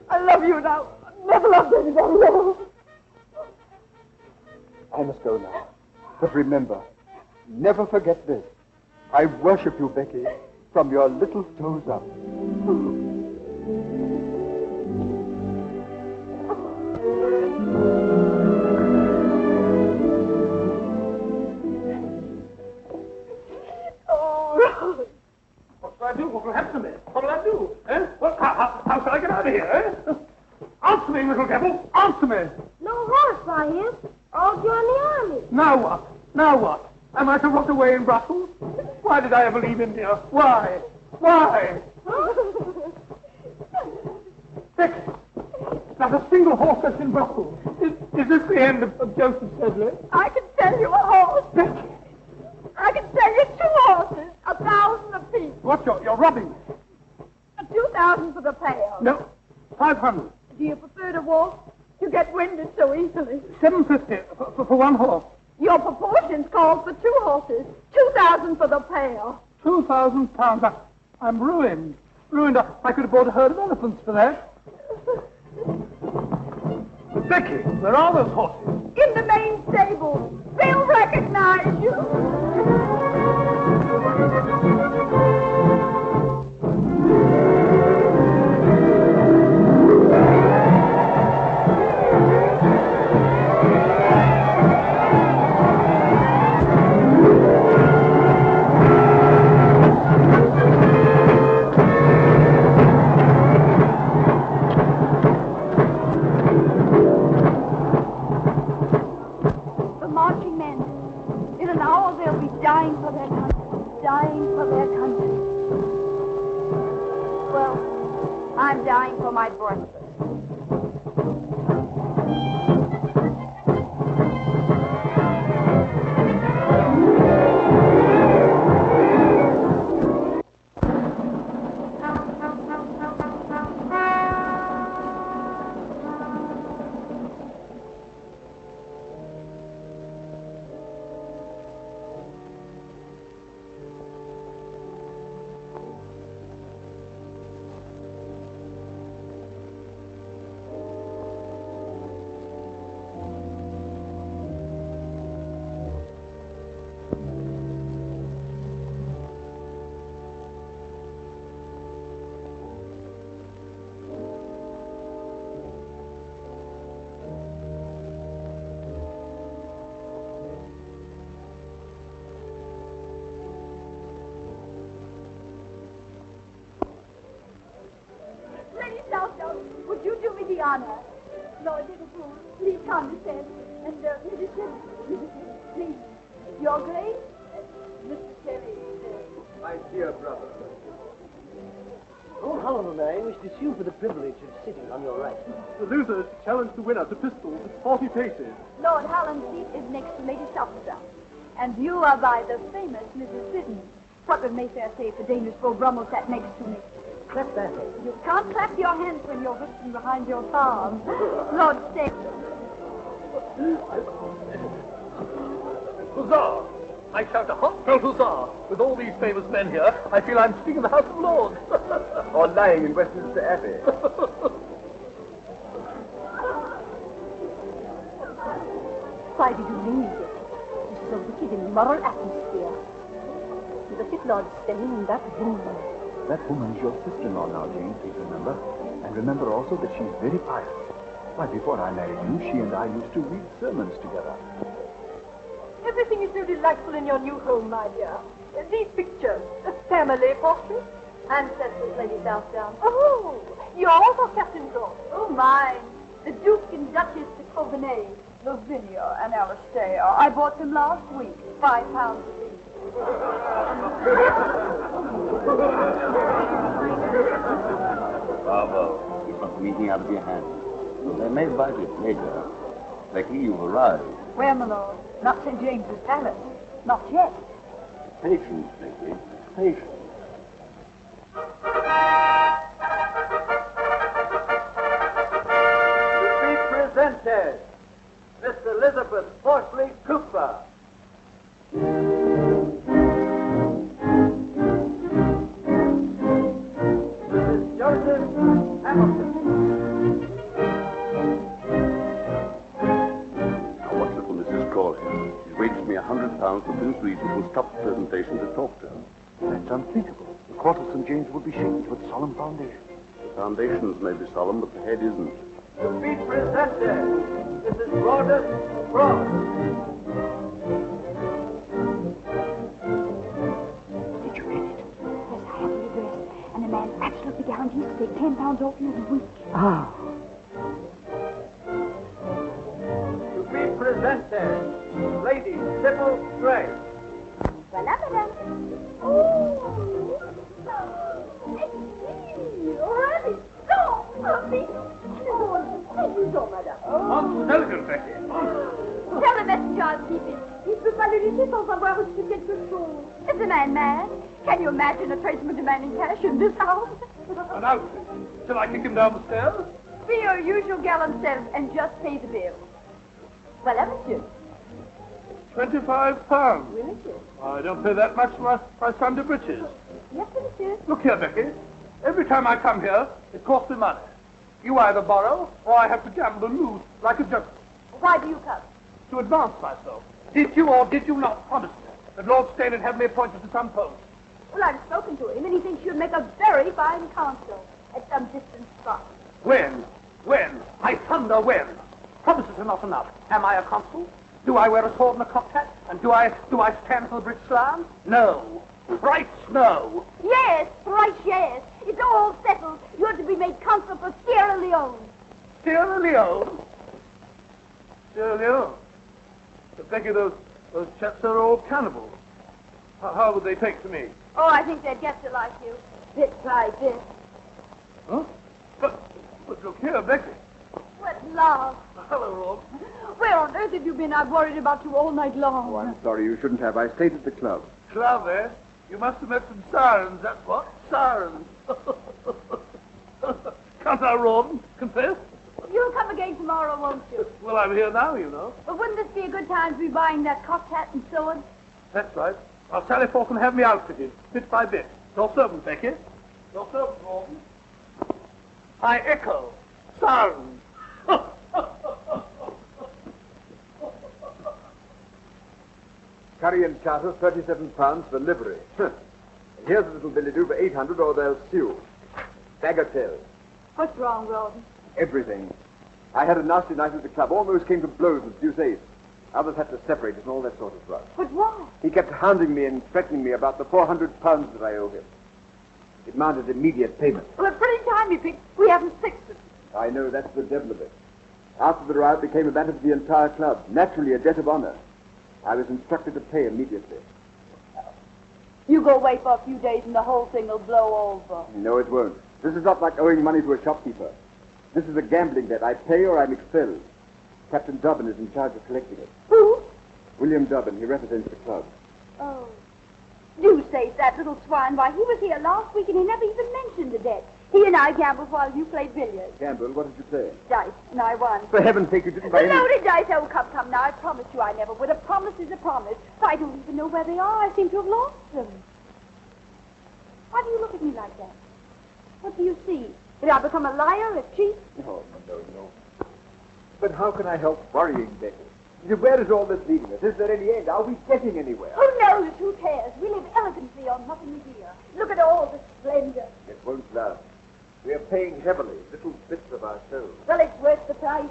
I love you now. I've never loved anybody else. I must go now. But remember, never forget this. I worship you, Becky, from your little toes up. What shall I do? What will happen to me? What will I do? Eh? Well, how shall I get out of here, eh? Answer me, little devil! Answer me! No horse by him. All join the army. Now what? Now what? Am I to rot away in Brussels? Why did I ever leave India? Why? Why? Becky, not a single horse that's in Brussels. Is this the end of Joseph Sedley? I can sell you a horse. Becky! I can sell you 2 horses, 1,000 apiece. What? You're robbing me? 2,000 for the payout. No. 500. Do you prefer to walk? You get winded so easily. 750 for 1 horse. Your proportions call for 2 horses. 2,000 for the payout. 2,000 pounds. I'm ruined. Ruined. I could have bought a herd of elephants for that. But Becky, where are those horses? In the main stable. They'll recognize you. Dying for their country. Dying for their country. Well, I'm dying for my breakfast. Would you do me the honor? Lord Liverpool, please condescend. And, Mrs. please, Your Grace, Mr. Terry. My dear brother. Lord Holland and I wish to sue for the privilege of sitting on your right. The losers challenge the winner to pistols at 40 paces. Lord Holland's seat is next to Lady Saltstone. And you are by the famous Mrs. Fitton. What would Mayfair say if the Danish Beau Brummel sat next to me? Clap that. You can't clap your hands when you're whipping behind your palm. Lord, stay. Huzzah! I shout a heartfelt huzzah. With all these famous men here, I feel I'm sitting in the House of Lords. Or lying in Westminster Abbey. Why do you leave it? This is a wicked, immoral atmosphere. Look at Lord Steyne and that woman. That woman's your sister-in-law now, Jane, please remember. And remember also that she's very pious. Why, before I married you, she and I used to read sermons together. Everything is so delightful in your new home, my dear. These pictures, the family portrait, ancestors, Lady Southdown. Oh, yours or Captain Gordon? Oh, mine. The Duke and Duchess de Coveney, Lavinia and Alistair. I bought them last week, £5 apiece. Bravo. You got the meeting out of your hands. They may bite it later. Becky, you've arrived. Where, my lord? Not St. James's Palace. Not yet. Patience, Becky. Patience. To be presented, Miss Elizabeth Horsley Cooper. Mrs. Joseph Hamilton. Now, what little Mrs. Crawley? She's waged me £100 for Prince Regent will stop the presentation to talk to her. That's unthinkable. The court of St. James would be shaken to its solemn foundation. The foundations may be solemn, but the head isn't. To be presented, Mrs. Rhoda Broad. Did you read it? Yes, I have the address. And the man absolutely guarantees to take £10 off you every week. Ah. To be presented, Lady Sybil Gray. Voilà, madame. Oh, really? So lovely. Oh, madame. Most elegant, Becky. Tell the messenger I'll keep it. Il ne peut pas le laisser sans avoir reçu quelque chose. Is the man mad? Can you imagine a tradesman demanding cash in this house? An outfit. Shall I kick him down the stairs? Be your usual gallant self and just pay the bill. Voilà, monsieur. £25. Oui, monsieur. I don't pay that much for my Sunday breeches. Yes, monsieur. Look here, Becky. Every time I come here, it costs me money. You either borrow, or I have to gamble and lose like a gentleman. Why do you come? To advance myself. Did you or did you not promise me that Lord Steyne would have me appointed to some post? Well, I've spoken to him, and he thinks you'd make a very fine consul at some distant spot. When? When? I thunder when? Promises are not enough. Am I a consul? Do I wear a sword and a cocked hat? And do I stand for the British Slam? No. Thrice no. Yes, thrice yes. It's all settled. You're to be made consul for Sierra Leone. Sierra Leone? Sierra Leone? But Becky, those chaps are all cannibals. How would they take to me? Oh, I think they'd get to like you. Bit by bit. Huh? But look here, Becky. What love. Hello, Rob. Where on earth have you been? I've worried about you all night long. Oh, I'm sorry, you shouldn't have. I stayed at the club. Club, eh? You must have met some sirens, that's what. Sirens. Can't I, Rawdon, confess? You'll come again tomorrow, won't you? Well, I'm here now, you know. But wouldn't this be a good time to be buying that cocked hat and sword? That's right. I'll sally forth and have me outfitted, bit by bit. Your servant, Becky. Your servant, Rawdon. I echo. Sirens. Curry and charter, £37 for livery. And here's a little billet-doux for £800 or they'll sue. Bagatelle. What's wrong, Rawdon? Everything. I had a nasty night at the club. Almost came to blows with Deuce Ace. Others had to separate us and all that sort of rubbish. But why? He kept hounding me and threatening me about the £400 that I owe him. It demanded immediate payment. Well, it's pretty time you picked. We haven't fixed it. I know, that's the devil of it. After the riot became a matter for the entire club. Naturally, a debt of honor. I was instructed to pay immediately. You go away for a few days and the whole thing will blow over. No, it won't. This is not like owing money to a shopkeeper. This is a gambling debt. I pay or I'm expelled. Captain Dobbin is in charge of collecting it. Who? William Dobbin. He represents the club. Oh. You say that little swine. Why, he was here last week and he never even mentioned the debt. He and I gambled while you played billiards. Gamble, what did you play? Dice, and I won. For heaven's sake, you didn't buy The any... loaded dice. Oh, come now. I promised you I never would. A promise is a promise. I don't even know where they are. I seem to have lost them. Why do you look at me like that? What do you see? Did I become a liar, a cheat? No. But how can I help worrying, Becky? Where is all this leading us? Is there any end? Are we getting anywhere? Who knows? Who cares? We live elegantly on nothing here. Look at all the splendor. It won't last. We are paying heavily, little bits of ourselves. Well, it's worth the price.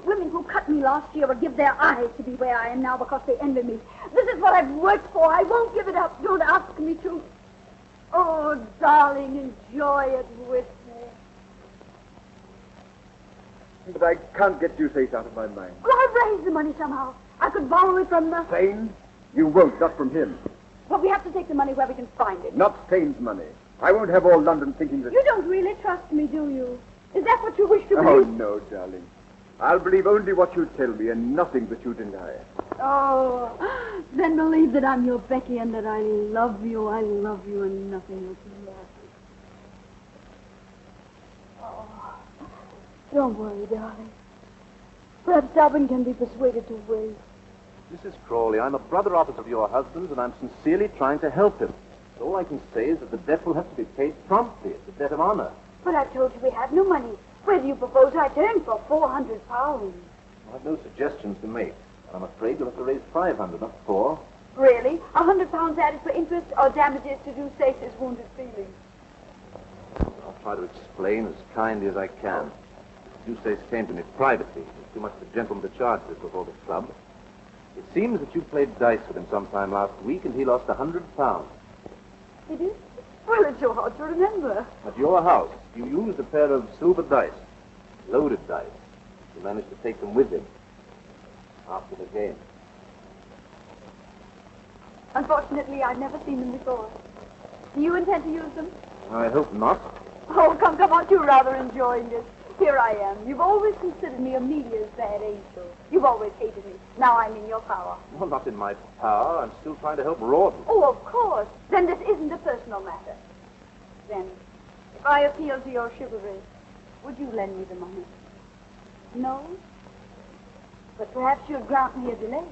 Women who cut me last year will give their eyes to be where I am now because they envy me. This is what I've worked for. I won't give it up. Don't ask me to. Oh, darling, enjoy it with me. But I can't get Deuceace out of my mind. Well, I've raised the money somehow. I could borrow it from the... Stain? You won't, not from him. But we have to take the money where we can find it. Not Stain's money. I won't have all London thinking that... You don't really trust me, do you? Is that what you wish to Oh, believe? no, darling. I'll believe only what you tell me and nothing that you deny. Oh, then believe that I'm your Becky and that I love you and nothing else matters. Oh, don't worry, darling. Perhaps Dobbin can be persuaded to wait. Mrs. Crawley, I'm a brother officer of your husband's, and I'm sincerely trying to help him. All I can say is that the debt will have to be paid promptly. It's a debt of honor. But I told you we have no money. Where do you propose I turn for 400 pounds? I have no suggestions to make. I'm afraid you'll have to raise 500, not 4. Really? 100 pounds added for interest or damages to Deuceace's wounded feelings? I'll try to explain as kindly as I can. Deuceace came to me privately. It's too much of a gentleman to charge this before the club. It seems that you played dice with him sometime last week, and he lost 100 pounds. Did you? Well, it's so hard to remember. At your house, you used a pair of silver dice, loaded dice. You managed to take them with him after the game. Unfortunately, I've never seen them before. Do you intend to use them? I hope not. Oh, come, aren't you rather enjoying this? Here I am. You've always considered me Amelia's bad angel. You've always hated me. Now I'm in your power. Well, not in my power. I'm still trying to help Rawdon. Oh, of course. Then this isn't a personal matter. Then, if I appeal to your chivalry, would you lend me the money? No? But perhaps you'll grant me a delay.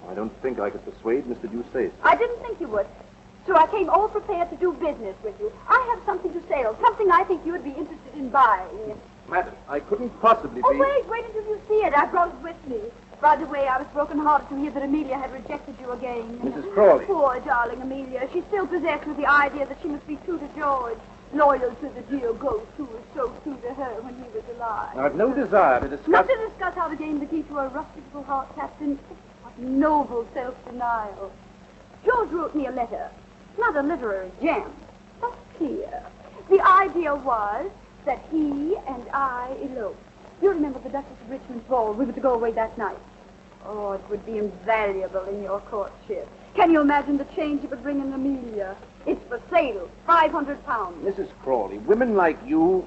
I don't think I could persuade Mr. Deuceace. I didn't think you would. So I came all prepared to do business with you. I have something to sell, something I think you would be interested in buying. Madam, I couldn't possibly be... Oh, wait until you see it. I brought it with me. By the way, I was broken-hearted to hear that Amelia had rejected you again. Mrs. Crawley. Poor darling Amelia. She's still possessed with the idea that she must be true to George, loyal to the dear ghost who was so true to her when he was alive. I've no desire to discuss... Not to discuss how to gain the key to a rustic little heart, Captain. What noble self-denial. George wrote me a letter. Not a literary gem, but clear. The idea was that he and I eloped. You remember the Duchess of Richmond's ball? We were to go away that night. Oh, it would be invaluable in your courtship. Can you imagine the change it would bring in Amelia? It's for sale, 500 pounds. Mrs. Crawley, women like you...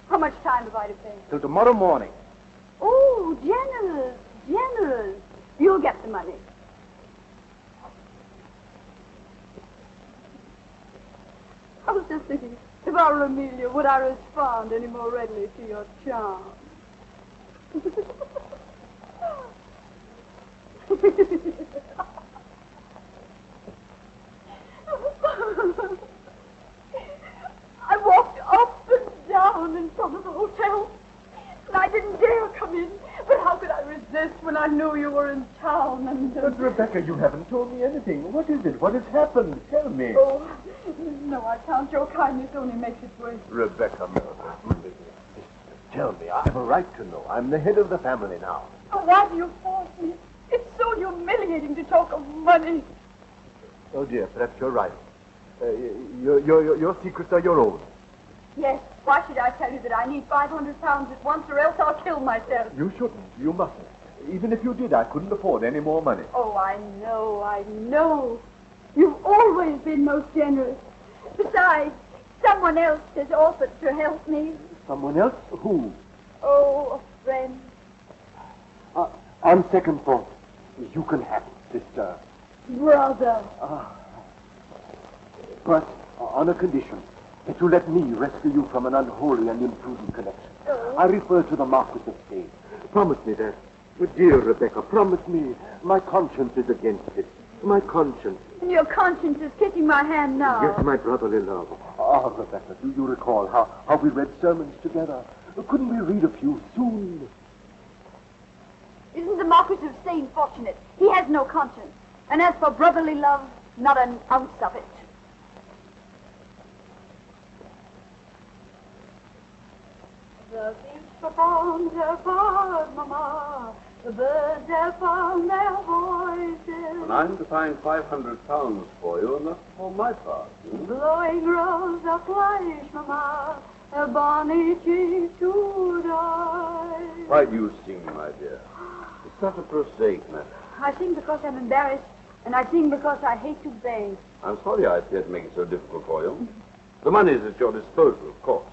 How much time have I to pay? Till tomorrow morning. Oh, generous. You'll get the money. I was just thinking, if I were Amelia, would I respond any more readily to your charm? I walked up and down in front of the hotel, and I didn't dare come in. But how could I resist when I knew you were in town and... But, Rebecca, you haven't told me anything. What is it? What has happened? Tell me. Oh, no, I can't. Your kindness only makes it worse. Rebecca, no. Tell me. I have a right to know. I'm the head of the family now. Oh, why do you force me? It's so humiliating to talk of money. Oh, dear, perhaps you're right. Your secrets are your own. Yes, why should I tell you that I need 500 pounds at once, or else I'll kill myself? You shouldn't. You mustn't. Even if you did, I couldn't afford any more money. Oh, I know. You've always been most generous. Besides, someone else has offered to help me. Someone else? Who? Oh, a friend. On second thought, you can have it, sister. Brother. But On a condition. That you let me rescue you from an unholy and imprudent connection. I refer to the Marquis of Sade. Promise me that. Dear Rebecca, promise me. My conscience is against it. My conscience. And your conscience is kissing my hand now. Yes, my brotherly love. Ah, Rebecca, do you recall how we read sermons together? Couldn't we read a few soon? Isn't the Marquis of Sade fortunate? He has no conscience. And as for brotherly love, not an ounce of it. The beach performs their part, Mama. The birds have found their voices. And I'm to find £500 for you, and that's for my part. Blowing rose of flesh, Mama. A bonny cheek to die. Why do you sing, my dear? It's such a prosaic matter. I sing because I'm embarrassed, and I sing because I hate to beg. I'm sorry I appear to make it so difficult for you. The money is at your disposal, of course.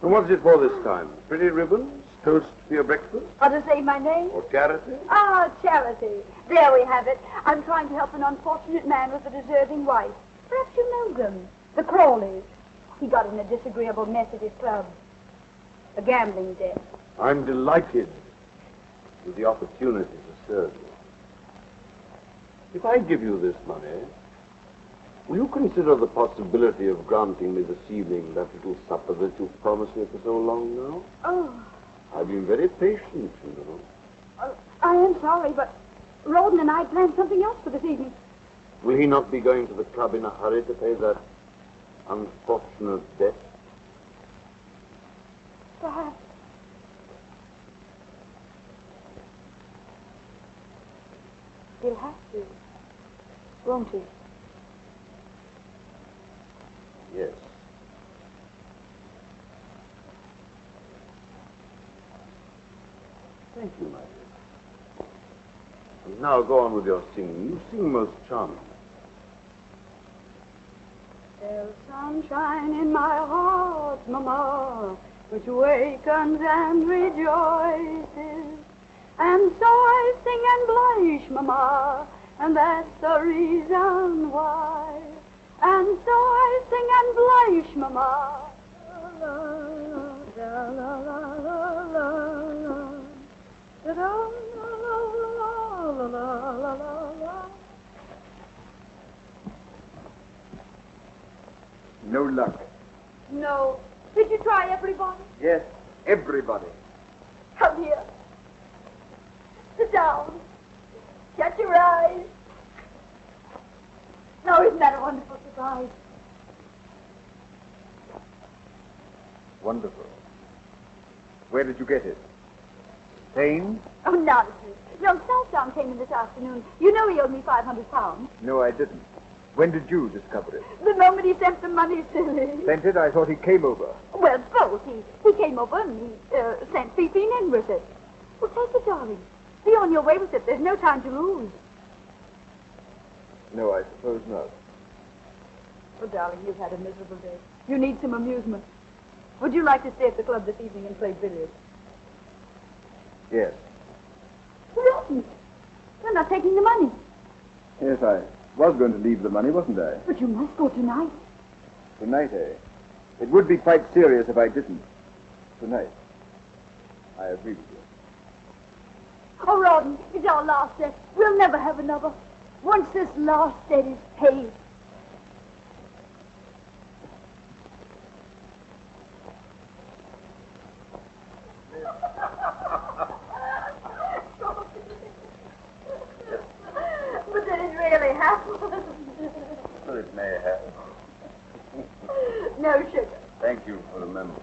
And what is it for this time? Pretty ribbons? Toast for your breakfast? Or to say my name? Or charity? Ah, charity. There we have it. I'm trying to help an unfortunate man with a deserving wife. Perhaps you know them. The Crawleys. He got in a disagreeable mess at his club. A gambling debt. I'm delighted with the opportunity to serve you. If I give you this money, will you consider the possibility of granting me this evening that little supper that you've promised me for so long now? Oh. I've been very patient, you know. I am sorry, but Roden and I planned something else for this evening. Will he not be going to the club in a hurry to pay that unfortunate debt? Perhaps. He'll have to, won't he? Yes. Thank you, my dear. And now go on with your singing. You sing most charmingly. There's sunshine in my heart, Mama, which wakens and rejoices. And so I sing and blush, Mama, and that's the reason why. And so I sing and blush, Mama. La, la, la, la, la, la, la, la, la, la, la. No luck. No. Did you try everybody? Yes, everybody. Come here. Sit down. Shut your eyes. Now, isn't that a wonderful surprise? Wonderful. Where did you get it? Spain? Oh, nonsense. Young Southdown came in this afternoon. You know he owed me £500. No, I didn't. When did you discover it? The moment he sent the money, silly. Sent it? I thought he came over. Well, both. He came over and he sent Fifine in with it. Well, take it, darling. Be on your way with it. There's no time to lose. No, I suppose not. Oh, darling, you've had a miserable day. You need some amusement. Would you like to stay at the club this evening and play billiards? Yes. Rotten. You're not taking the money. Yes, I was going to leave the money, wasn't I? But you must go tonight. Tonight, eh? It would be quite serious if I didn't. Tonight. I agree with you. Oh, Rawdon, it's our last debt. We'll never have another. Once this last debt is paid. But did it really happen? Well, it may have. No sugar. Thank you for remembering.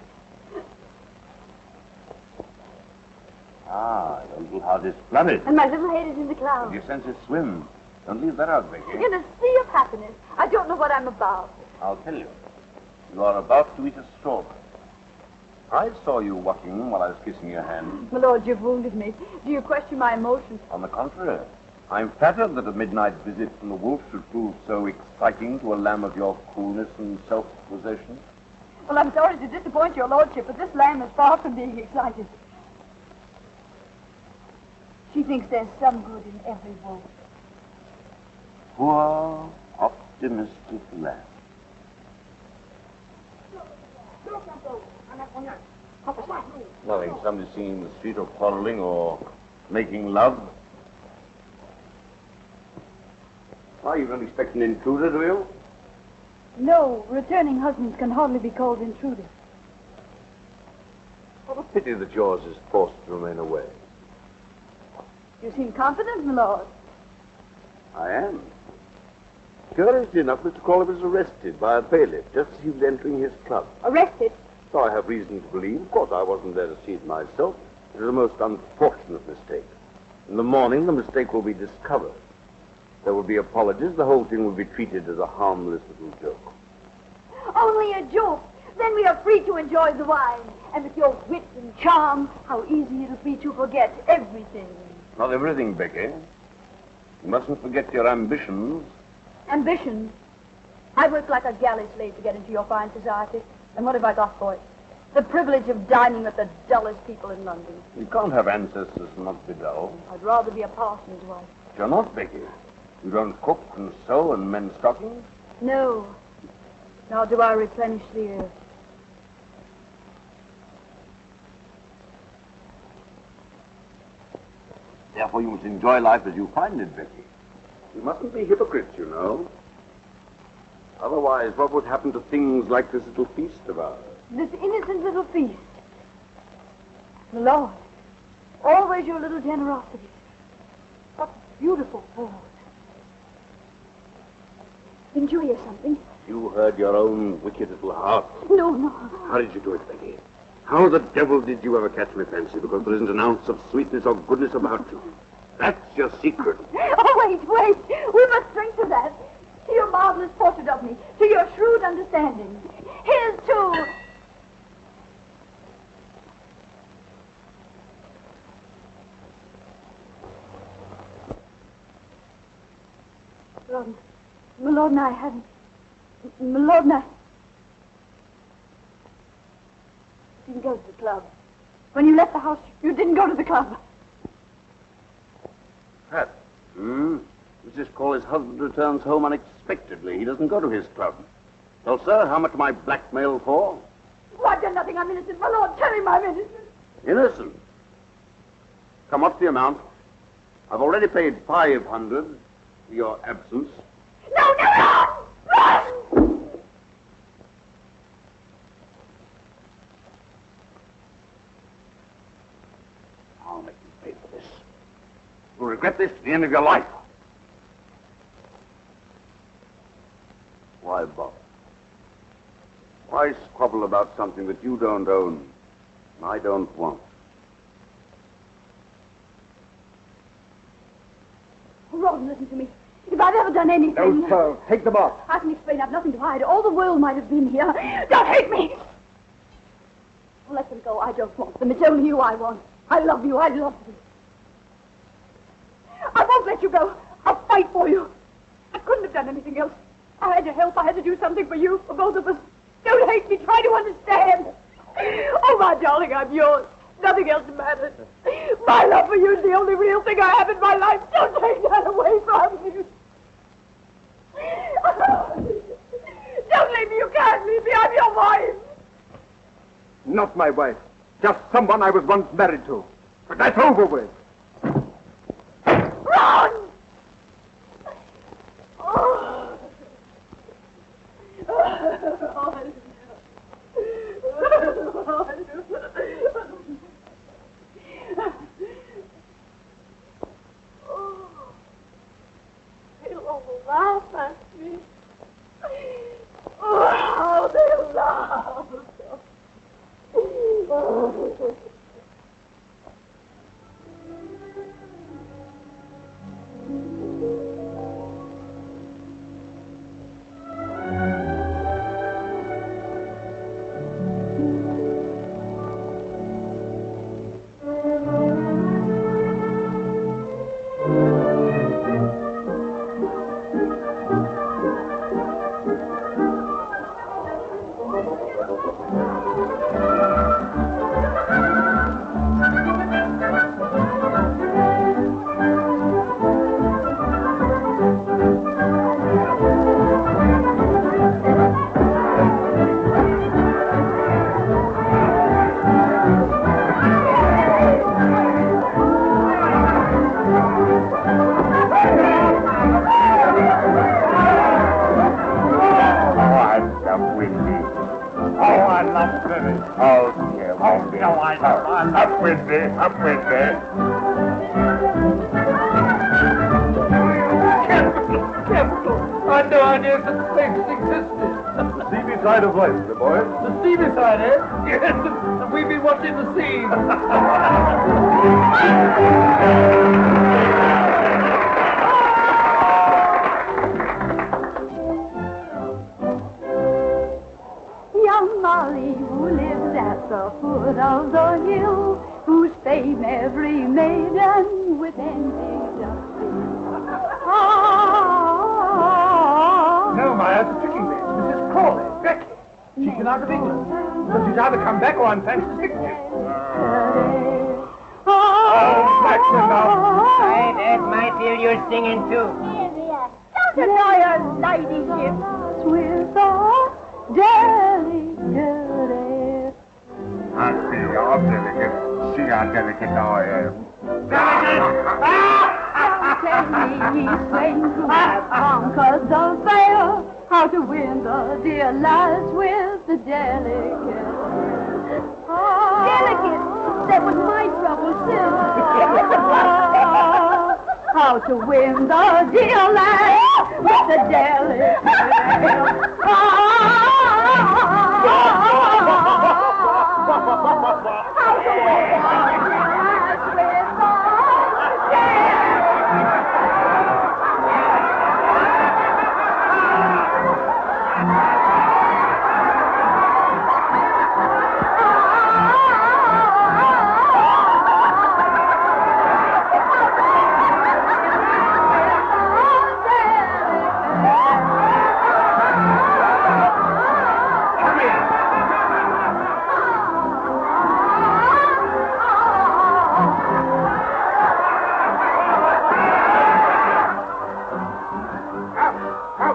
Ah, your little heart is flooded. And my little head is in the clouds. Your senses swim. Don't leave that out, Becky. In a sea of happiness. I don't know what I'm about. I'll tell you. You are about to eat a strawberry. I saw you walking while I was kissing your hand. My lord, you've wounded me. Do you question my emotions? On the contrary, I'm flattered that a midnight visit from the wolf should prove so exciting to a lamb of your coolness and self-possession. Well, I'm sorry to disappoint your lordship, but this lamb is far from being excited. She thinks there's some good in every wolf. Poor, optimistic lamb. Nothing. Somebody singing in the street or quarreling or making love. Why, you don't expect an intruder, do you? No, returning husbands can hardly be called intruders. What a pity that yours is forced to remain away. You seem confident, my lord. I am. Curiously enough, Mr. Crawley was arrested by a bailiff just as he was entering his club. Arrested? So I have reason to believe. Of course, I wasn't there to see it myself. It was a most unfortunate mistake. In the morning, the mistake will be discovered. There will be apologies. The whole thing will be treated as a harmless little joke. Only a joke. Then we are free to enjoy the wine. And with your wit and charm, how easy it'll be to forget everything. Not everything, Becky. You mustn't forget your ambitions. Ambition? I worked like a galley slave to get into your fine society. And what have I got for it? The privilege of dining with the dullest people in London. You can't have ancestors and not be dull. I'd rather be a parson's wife. You're not, Becky. You don't cook and sew and mend stockings? No. Nor do I replenish the earth. Therefore, you must enjoy life as you find it, Becky. You mustn't be hypocrites, you know. Otherwise, what would happen to things like this little feast of ours? This innocent little feast. Lord, always your little generosity. What beautiful food. Didn't you hear something? You heard your own wicked little heart. No, no. How did you do it, Becky? How the devil did you ever catch my fancy? Because there isn't an ounce of sweetness or goodness about you. That's your secret. Oh, wait. We must drink to that. To your marvelous portrait of me. To your shrewd understanding. Here's to... My lord and I hadn't... My lord and I... didn't go to the club. When you left the house, you didn't go to the club. Pat. Mrs. Crawley's husband returns home unexpectedly. He doesn't go to his club. Well, sir, how much am I blackmailed for? Oh, I've done nothing. I'm innocent. My lord, tell him I'm innocent. Innocent? Come, what's the amount? I've already paid 500 for your absence. No, run! I'll make you pay for this. You'll regret this to the end of your life. Why bother? Why squabble about something that you don't own and I don't want? Rawdon, listen to me. If I've ever done anything... No, sir. Take them off. I can explain. I've nothing to hide. All the world might have been here. Don't hate me! Well, let them go. I don't want them. It's only you I want. I love you. I love you. I won't let you go. I'll fight for you. I couldn't have done anything else. I had to help. I had to do something for you, for both of us. Don't hate me. Try to understand. Oh, my darling, I'm yours. Nothing else matters. My love for you is the only real thing I have in my life. Don't take that away from me. Don't leave me. You can't leave me. I'm your wife. Not my wife. Just someone I was once married to. But that's over with. Run! Oh. They'll all laugh at me. Oh, they'll laugh. Oh. I know. Up with me, up with me. Capital! I had no idea such places existed. The seamy side of life, my boy. The steamy side, eh? Yes, and we've been watching the sea. Young Molly, who lives at the foot of the hill, whose fame every maiden with envy doth fill. No, my it's a tricking bitch. Mrs. Crawley, Becky. She's been out of England. But she's either come back or I'm fancy sickness. Oh, that's enough. Aye, that might feel you're singing too. Don't annoy her ladyship with a delicate. I see you're delicate. See how delicate I am. Tell me, sing who has conquered the veil, how to win the dear lads with the delicate. Delicate? That was my trouble, too. How to win the dear lads with the delicate.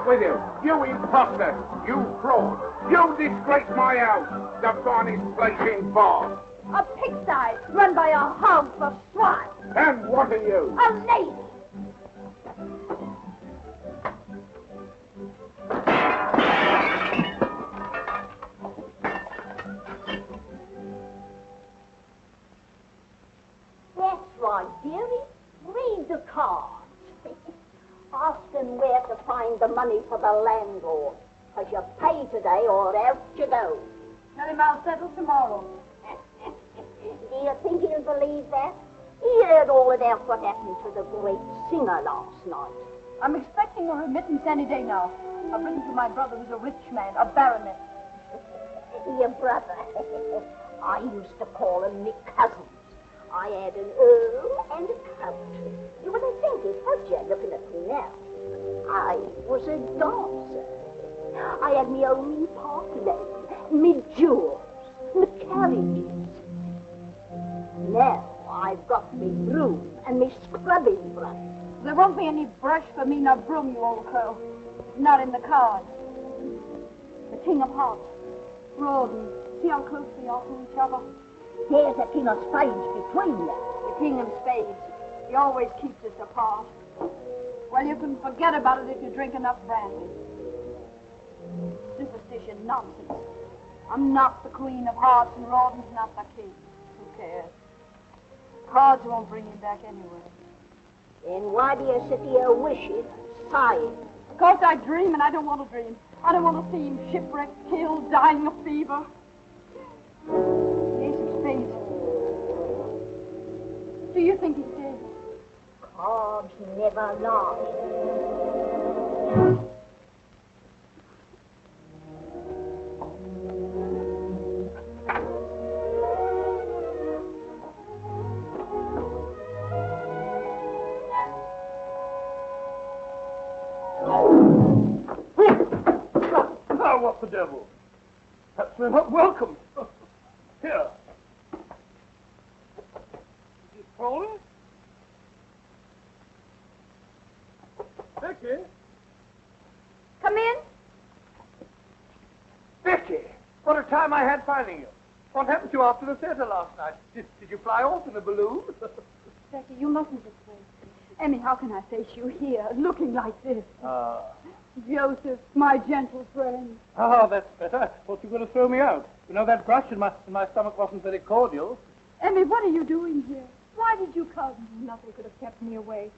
With you. You imposter. You fraud. You disgrace my house. The finest place in Bath. A pigsty run by a hog for swine. And what are you? A lady. That's right, dearie. Read the card. Ask them where to find the money for the landlord. Because you pay today or out you go. Tell him I'll settle tomorrow. Do you think he'll believe that? He heard all about what happened to the great singer last night. I'm expecting a remittance any day now. I've written to my brother who's a rich man, a baronet. Your brother. I used to call him me cousins. I had an earl and a count. You wouldn't think it, would you, looking at me now? I was a dancer. I had me own park lane, me jewels, me carriages. Now I've got me broom and me scrubbing brush. There won't be any brush for me nor broom, you old crow. Not in the card. The King of Hearts. Rawdon. See how close we are to each other? There's a king of spades between you. The King of Spades. He always keeps us apart. Well, you can forget about it if you drink enough brandy. Superstition nonsense. I'm not the Queen of Hearts and Rawdon's not the king. Who cares? Cards won't bring him back anyway. Then why do you sit here wishing, sighing? Because I dream and I don't want to dream. I don't want to see him shipwrecked, killed, dying of fever. Ace of Spades. Do you think he's dead? Cards never lie. Oh, what the devil? Perhaps we're not welcome. Here. Mrs. Crawley? Becky? Come in. Becky! What a time I had finding you. What happened to you after the theater last night? Did you fly off in a balloon? Becky, you mustn't this way. Emmy, how can I face you here, looking like this? Joseph, my gentle friend. Ah, that's better. I thought you were going to throw me out. You know, that brush in my stomach wasn't very cordial. Emmy, what are you doing here? Why did you come? Nothing could have kept me away.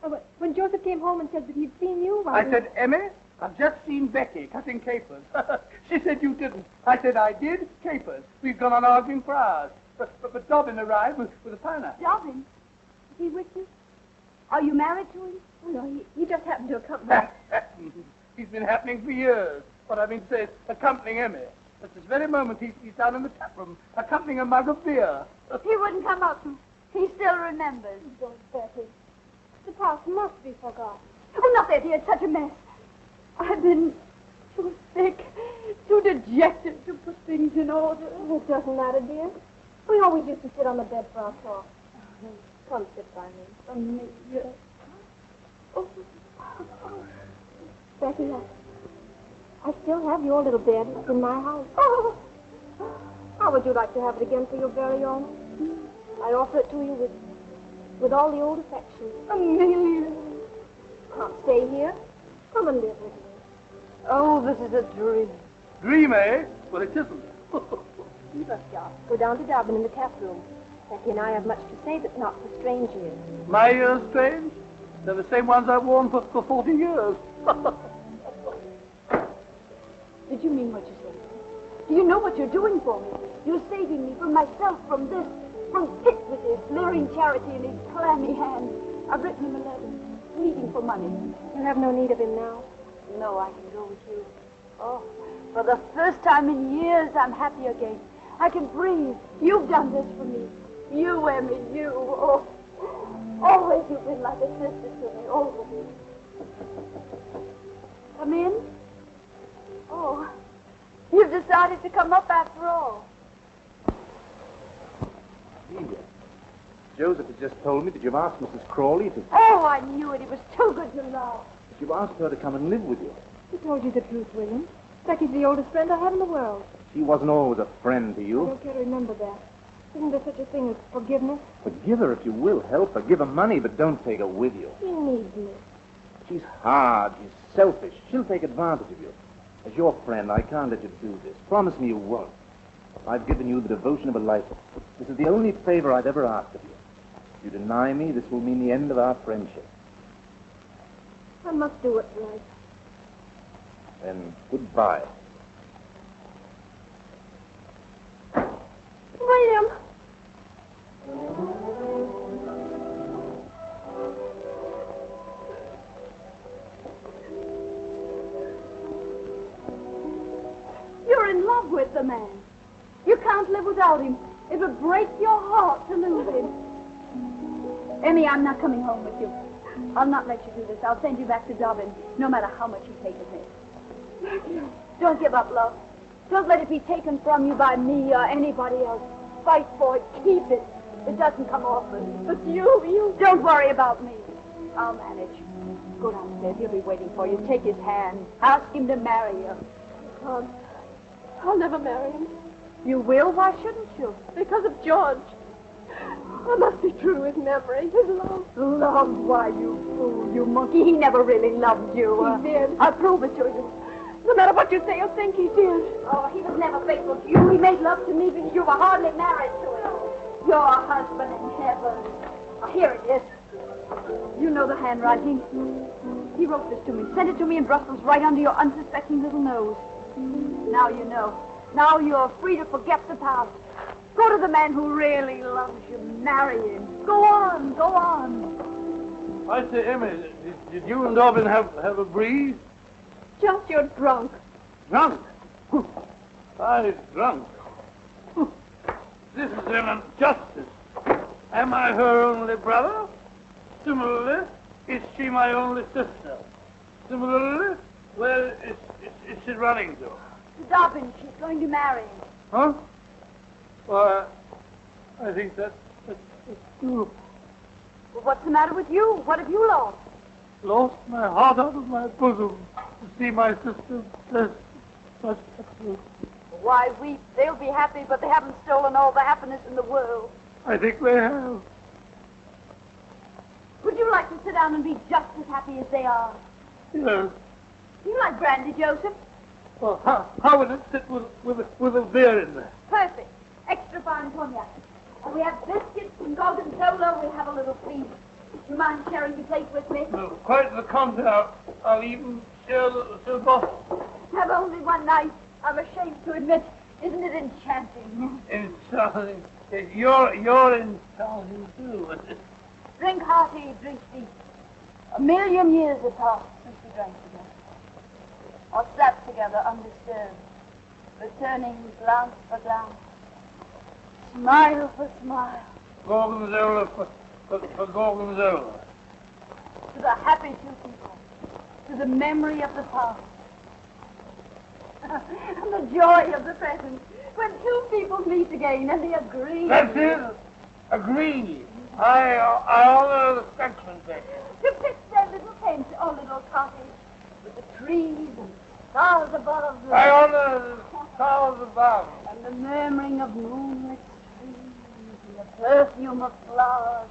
Oh, when Joseph came home and said that he'd seen you, I said, Emmy, I've just seen Becky cutting capers. She said you didn't. I said I did. Capers. We've gone on arguing for hours. But Dobbin arrived with a pineapple. Dobbin? Is he with you? Are you married to him? Oh, no, he just happened to accompany me. He's been happening for years. What I mean to say is accompanying Emmy. At this very moment, he's down in the tap room, accompanying a mug of beer. He wouldn't come up. He still remembers. Don't, Betty. The past must be forgotten. Oh, not that. It's such a mess. I've been too sick, too dejected to put things in order. It doesn't matter, dear. We always used to sit on the bed for our talk. Come sit by me. Oh. Becky, I still have your little bed. It's in my house. Oh. How would you like to have it again for your very own? I offer it to you with all the old affection. Amelia. Can't stay here. Come and live with me. Oh, this is a dream. Dream, eh? Well, it isn't. You must go down to Dublin in the tap room. Becky and I have much to say that's not for strange ears. My ears strange? They're the same ones I've worn for 40 years. Did you mean what you said? Do you know what you're doing for me? You're saving me from myself, from this, from Pitt with his leering charity in his clammy hand. I've written him a letter, pleading for money. You have no need of him now. No, I can go with you. Oh, for the first time in years, I'm happy again. I can breathe. You've done this for me. You, Emmy, you. Oh, always you've been like a sister to me, always. Come in? Oh, you've decided to come up after all. Amelia, Joseph has just told me that you've asked Mrs. Crawley to... Oh, I knew it. It was too good to love. that you've asked her to come and live with you. He told you the truth, William. Becky's the oldest friend I have in the world. She wasn't always a friend to I you. don't care to remember that. Isn't there such a thing as forgiveness? Forgive her if you will. Help her. Give her money, but don't take her with you. She needs me. She's hard. She's selfish. She'll take advantage of you. As your friend, I can't let you do this. Promise me you won't. I've given you the devotion of a lifetime. This is the only favor I've ever asked of you. If you deny me, this will mean the end of our friendship. I must do it right. Then goodbye. William! You're in love with the man. You can't live without him. It would break your heart to lose him. Emmy, I'm not coming home with you. I'll not let you do this. I'll send you back to Dublin, no matter how much you take of me. Don't give up, love. Don't let it be taken from you by me or anybody else. Fight for it. Keep it. It doesn't come often. But you... Don't worry about me. I'll manage. Go downstairs. He'll be waiting for you. Take his hand. Ask him to marry you. I'll never marry him. You will? Why shouldn't you? Because of George. I must be true to his memory, his love. Love? Why, you fool, you monkey. He never really loved you. He did. I'll prove it to you. No matter what you say or think, he did. Oh, he was never faithful to you. He made love to me because you were hardly married to him. Your husband in heaven. Oh, here it is. You know the handwriting. He wrote this to me, sent it to me in Brussels right under your unsuspecting little nose. Now you know. Now you're free to forget the past. Go to the man who really loves you. Marry him. Go on, go on. I say, Emmy, did you and Dobbin have a breeze? Just you're drunk. Drunk? I drunk. This is an injustice. Am I her only brother? Similarly, is she my only sister? Similarly, where is she running to? Dobbin, she's going to marry him. Huh? Well, I think that's true. Well, what's the matter with you? What have you lost? Lost my heart out of my bosom to see my sister blessed. Such happiness. Why weep? They'll be happy, but they haven't stolen all the happiness in the world. I think they have. Would you like to sit down and be just as happy as they are? Yes. You like brandy, Joseph? Well, how would it sit with a beer in there? Perfect. Extra fine cognac. And we have biscuits and gorgonzola. We have a little feast. Do you mind sharing your plate with me? No, quite the contrary. I'll even share the bottle. Have only one night. I'm ashamed to admit. Isn't it enchanting? Enchanting. You're enchanting too. Drink hearty, drink deep. 1,000,000 years have passed since we drank together. Or slept together undisturbed, returning glance for glance, smile for smile. Gorgonzola for gorgonzola. To the happy two people, to the memory of the past, and the joy of the present, when two people meet again and they agree. That's it. Agree. I honor the Frenchman, Becky. To pitch their little tent or little cottage with the trees and stars above them. I honor the stars above. And the murmuring of moonlit streams and the perfume of flowers.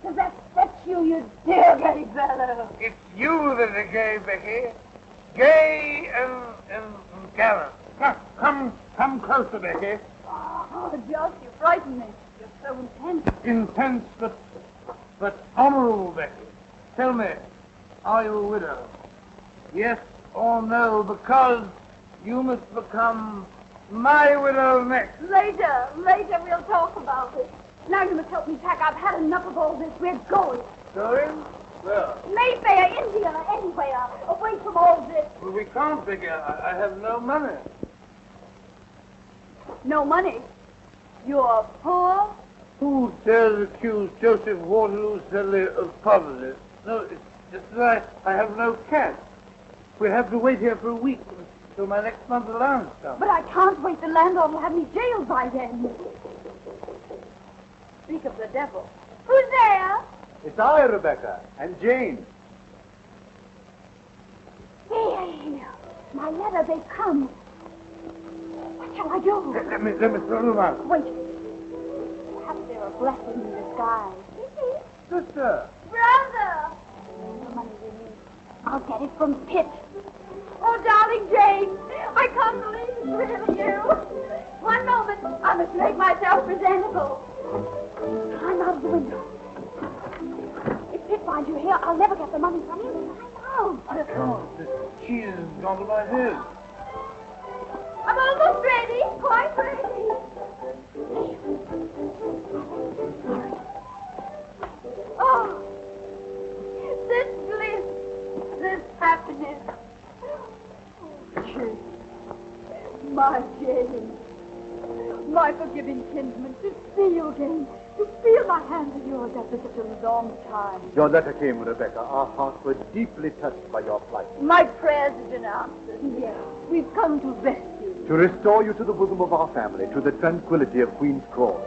Does that set you, you dear gay fellow? It's you that are gay, Becky. Gay and gallant. Come closer, Becky. Oh, Josh, you frighten me. You're so intense. Intense, but honorable, Becky. Tell me, are you a widow? Yes or no, because you must become my widow next. Later we'll talk about it. Now you must help me pack. I've had enough of all this. We're going. Going? Where? Mayfair, India, anywhere. Away from all this. Well, we can't, Becky. I have no money. No money? You're poor? Who dares accuse Joseph Waterloo Sedley of poverty? No, it's that I have no cash. We have to wait here for a week until my next month's allowance comes. But I can't wait. The landlord will have me jailed by then. Speak of the devil. Who's there? It's I, Rebecca, and Jane. Hey, my letter, they've come. What shall I do? Let me throw them out. Wait. Perhaps they're a blessing in disguise. Sister. Brother! The money we need. I'll get it from Pitt. Oh, darling Jane, I can't believe it's really you. One moment, I must make myself presentable. Climb out of the window. If Pitt finds you here, I'll never get the money from you. I can't. The cheese has gone to my head. I'm almost ready, quite ready. Oh, this bliss, this happiness. Oh, Jane, my Jane, my forgiving kinsman, to see you again, to feel my hands in yours after such a long time. Your letter came, Rebecca. Our hearts were deeply touched by your plight. My prayers have been answered. Yes, we've come to rescue you. To restore you to the bosom of our family, to the tranquility of Queen's Crawley.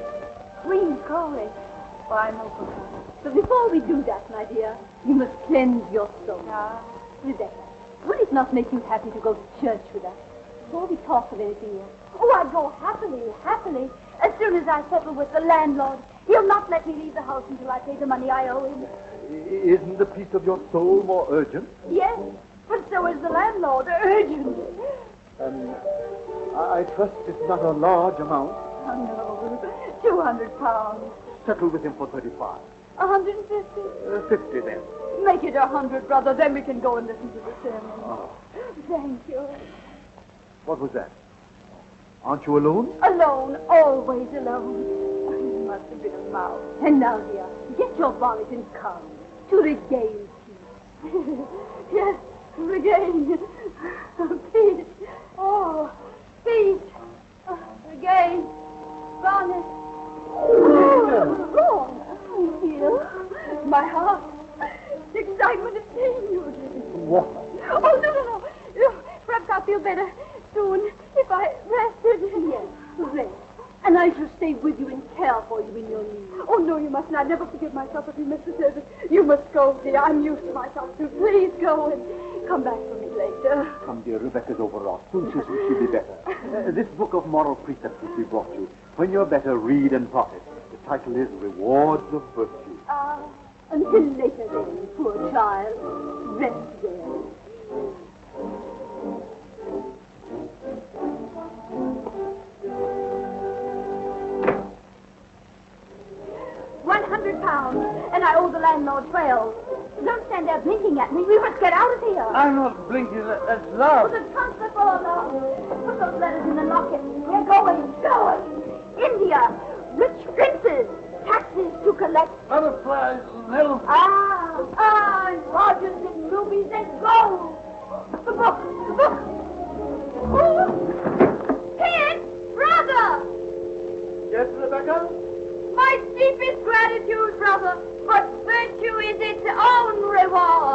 Queen's Crawley. Why, no, Papa. But before we do that, my dear, you must cleanse your soul. Rebecca, would it not make you happy to go to church with us? Before we talk of anything else. Oh, I'd go happily. As soon as I settle with the landlord, he'll not let me leave the house until I pay the money I owe him. Isn't the peace of your soul more urgent? Yes, but so is the landlord. Urgent. I trust it's not a large amount. Oh, no. £200. Settle with him for 35. 150? 50 then. Make it 100, brother. Then we can go and listen to the sermon. Oh. Thank you. What was that? Aren't you alone? Alone, always alone. You must have been a mouse. And now, dear, get your bonnet and come to regain peace. Yes, regain peace. Oh, peace. Regain bonnet. Oh, wrong. Here, my heart. The excitement of seeing you again. What? Oh, no. Perhaps I'll feel better soon if I rested. Yes, rest. And I shall stay with you and care for you in your need. Oh, no, you mustn't. I'd never forgive myself if you missed the service. You must go, dear. I'm used to myself, too. Please go and come back for me later. Come, dear, Rebecca's overwrought. Soon she'll be better. This book of moral precepts which we brought you. When you're better, read and profit. The title is Rewards of Virtue. Until later then, poor child. Rest there. trail. Don't stand there blinking at me. We must get out of here. I'm not blinking. That's love. The trunks are full of love. Put those letters in the locket. We're going. India. Rich princes. Taxes to collect. Butterflies and elves. And Rogers and rubies and gold. The book. Kid! Brother! Yes, Rebecca? My deepest gratitude, brother, but virtue is its own reward.